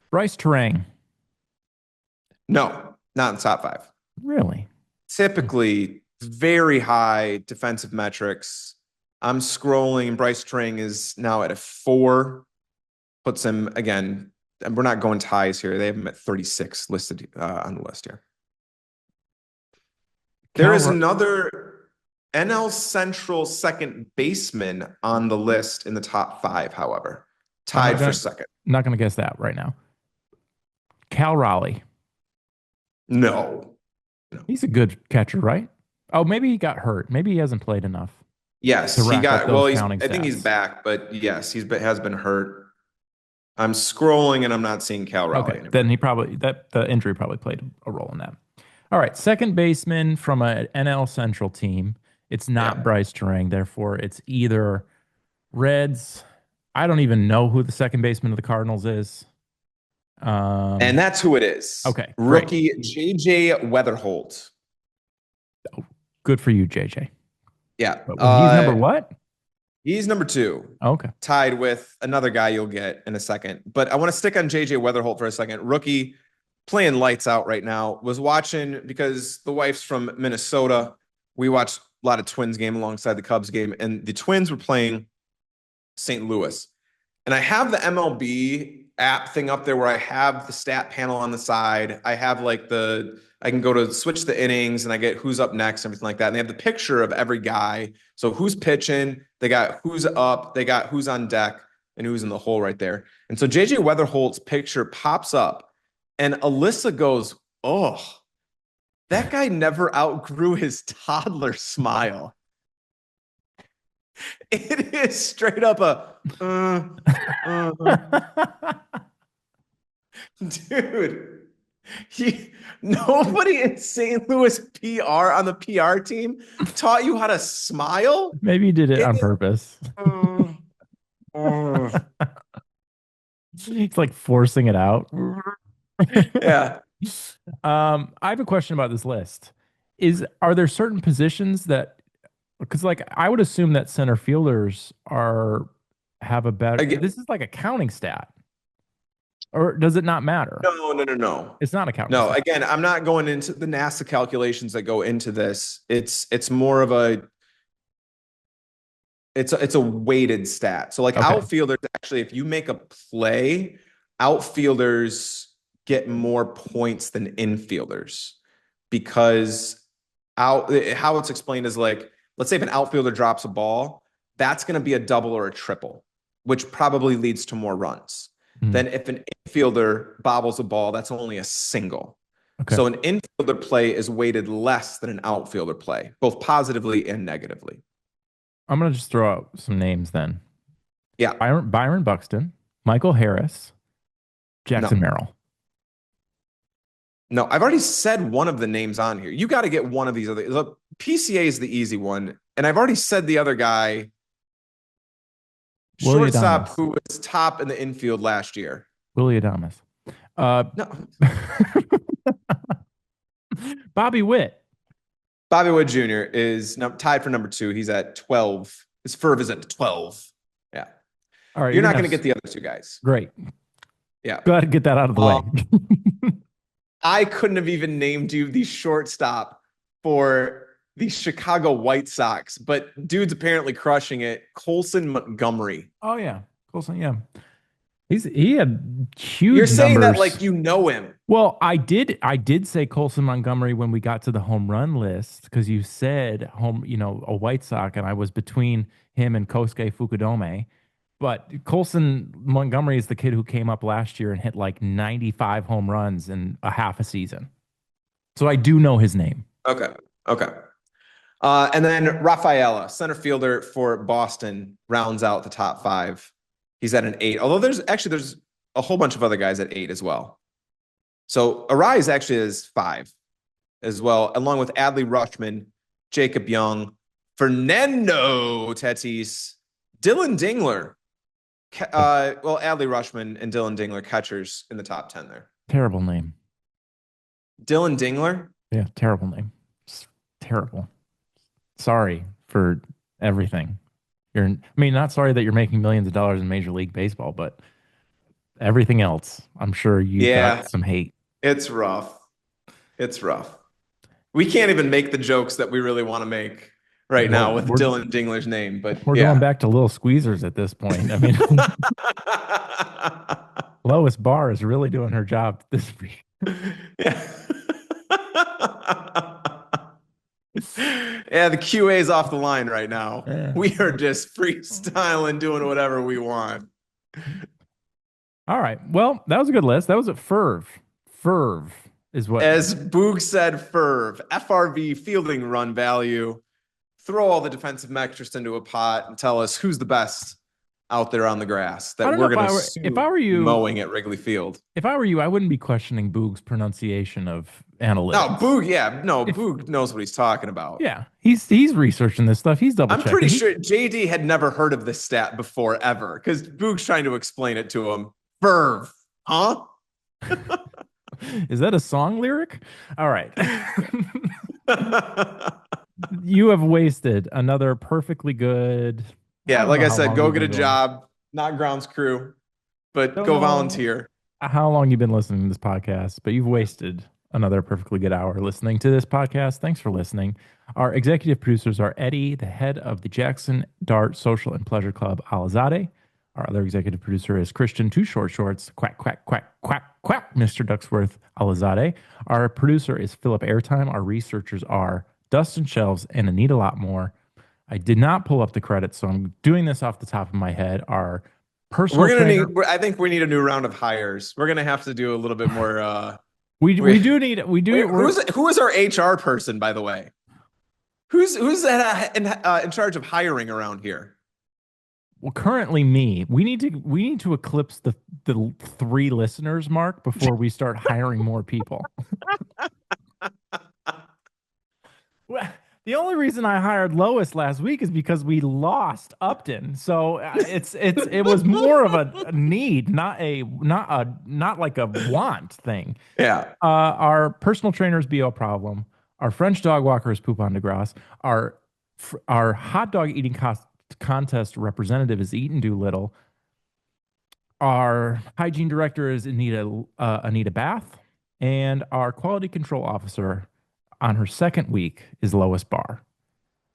Bryce Terang. No, not in the top 5. Really? Typically, very high defensive metrics. I'm scrolling. Bryce Terang is now at a 4. puts him again. And we're not going ties here. They have him at 36 listed on the list here. There Cal, is another NL Central second baseman on the list in the top five, however, I'm not tied for gonna second. not gonna guess that right now. Cal Raleigh. No, no. He's a good catcher, right? Oh, maybe he got hurt. Maybe he hasn't played enough to Yes, he rack up got, those well, he's, counting I think he's stats. back, but yes, has been hurt. I'm scrolling and I'm not seeing Cal Okay, Raleigh then anywhere. he probably that the injury probably played a role in that. All right, second baseman from a NL Central team. It's not Yeah. Bryce Terang, therefore it's either Reds. I don't even know who the second baseman of the Cardinals is. And Um, that's who it is. okay, great. Rookie JJ Weatherholt. Good for you, JJ. Yeah. But he's number what? He's number two, Okay. tied with another guy you'll get in a second. But I want to stick on JJ Weatherholt for a second. Rookie playing lights out right now. Was watching because the wife's from Minnesota. We watched a lot of Twins game alongside the Cubs game, and the Twins were playing St. Louis. And I have the MLB app thing up there where I have the stat panel on the side. I have like I can go to switch the innings and I get who's up next, everything like that. And they have the picture of every guy. So who's pitching, they got who's up, they got who's on deck and who's in the hole right there. And so JJ Weatherholt's picture pops up and Alyssa goes, "Oh, that guy never outgrew his toddler smile." It is straight up dude. He, nobody in St. Louis PR on the PR team taught you how to smile. Maybe he did it It on is, purpose. uh, uh, He's like forcing it out. yeah. I have a question about this list. Are there certain positions that because like I would assume that center fielders are have a better Again, this is like a counting stat. Or does it not matter? no. It's not a counting No, stat. again, I'm not going into the NASA calculations that go into this. It's more of a it's a weighted stat. So like Okay. outfielders, actually, if you make a play, outfielders get more points than infielders because how it's explained is like, let's say if an outfielder drops a ball, that's going to be a double or a triple, which probably leads to more runs. Mhm. Then if an infielder bobbles a ball, that's only a single. Okay. So an infielder play is weighted less than an outfielder play, both positively and negatively. I'm gonna just throw out some names then. Yeah. Byron Buxton, Michael Harris, Jackson No. Merrill. No, I've already said one of the names on here. You got to get one of these other. Look, PCA is the easy one, and I've already said the other guy, Willie shortstop, Adames. who was top in the infield last year. Willie Adames. Uh, No, Bobby Witt. Bobby Wood Jr. is tied for number two. He's at 12. His FERV is at 12. Yeah, All right, you're you're not gonna going have to get the other two guys. great. Yeah, Go ahead and get that out of the way. um, I couldn't have even named you the shortstop for the Chicago White Sox, but dude's apparently crushing it. Colson Montgomery. Oh yeah, Colson. Yeah, he had You're huge saying that numbers. like you know him. Well, I did say Colson Montgomery when we got to the home run list because you said a White Sox, and I was between him and Kosuke Fukudome. But Colson Montgomery is the kid who came up last year and hit like 95 home runs in a half a season. So I do know his name. Okay. Okay. And then Rafaela, center fielder for Boston, rounds out the top five. He's at an 8. Although there's a whole bunch of other guys at 8 as well. So Arise actually is 5 as well, along with Adley Rushman, Jacob Young, Fernando Tatis, Dylan Dingler. Well, Adley Rushman and Dylan Dingler catchers in the top 10 there. Terrible name. Dylan Dingler. Yeah, terrible name. It's terrible. Sorry for everything. I mean, not sorry that you're making millions of dollars in Major League Baseball, but everything else, I'm sure you got Yeah, some hate. it's rough. It's rough. We can't even make the jokes that we really want to make right Well, now with Dylan Dingler's name, but we're going yeah. back to little squeezers at this point. I mean, Lois Barr is really doing her job this week. Yeah. Yeah, the QA is off the line right now. Yeah. We are just freestyling, doing whatever we want. All right. Well, that was a good list. That was at Ferv. Ferv is what. As Boog said, FERV, FRV, fielding run value. Throw all the defensive metrics into a pot and tell us who's the best out there on the grass I that don't know we're if going I to were if sue I were you mowing at Wrigley Field. if I were you, I wouldn't be questioning Boog's pronunciation of No, analytics. Boog, yeah, no, If Boog knows what he's talking about. Yeah, he's researching this stuff. He's double I'm pretty checking. sure JD had never heard of this stat before ever because Boog's trying to explain it to him. Verve, huh? Is that a song lyric? All right. You have wasted another perfectly good. I Yeah, don't like know I how said, long go you've get a been going. job, not grounds crew, but Don't go know volunteer. how long you've been listening to this podcast, but you've wasted another perfectly good hour listening to this podcast. Thanks for listening. Our executive producers are Eddie, the head of the Jackson Dart Social and Pleasure Club, Alizade. Our other executive producer is Christian Two Short Shorts, quack, quack, quack, quack, quack, Mr. Ducksworth Alizade. Our producer is Philip Airtime. Our researchers are Dustin Shelves and Anita Lotmore. I did not pull up the credits, so I'm doing this off the top of my head. Our personal We're gonna trainer. need. I think we need a new round of hires. We're gonna have to do a little bit more. We do need we do we're Who is our HR person, by the way? Who's in charge of hiring around here? well, currently me. We need to eclipse the 3 listeners mark before we start hiring more people. Well, the only reason I hired Lois last week is because we lost Upton. So it was more of a need, not like a want thing. Yeah, Our personal trainer is BO problem. Our French dog walker is Poupon de Grasse. Our hot dog eating contest representative is Eaton Doolittle. Our hygiene director is Anita Bath, and our quality control officer on her second week is Lois Barr.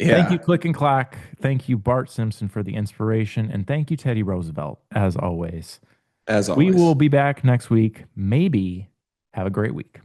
Thank you, yeah. Click and Clack. Thank you, Bart Simpson, for the inspiration, and thank you, Teddy Roosevelt, as always. As We will always. be back next week. Maybe have a great week.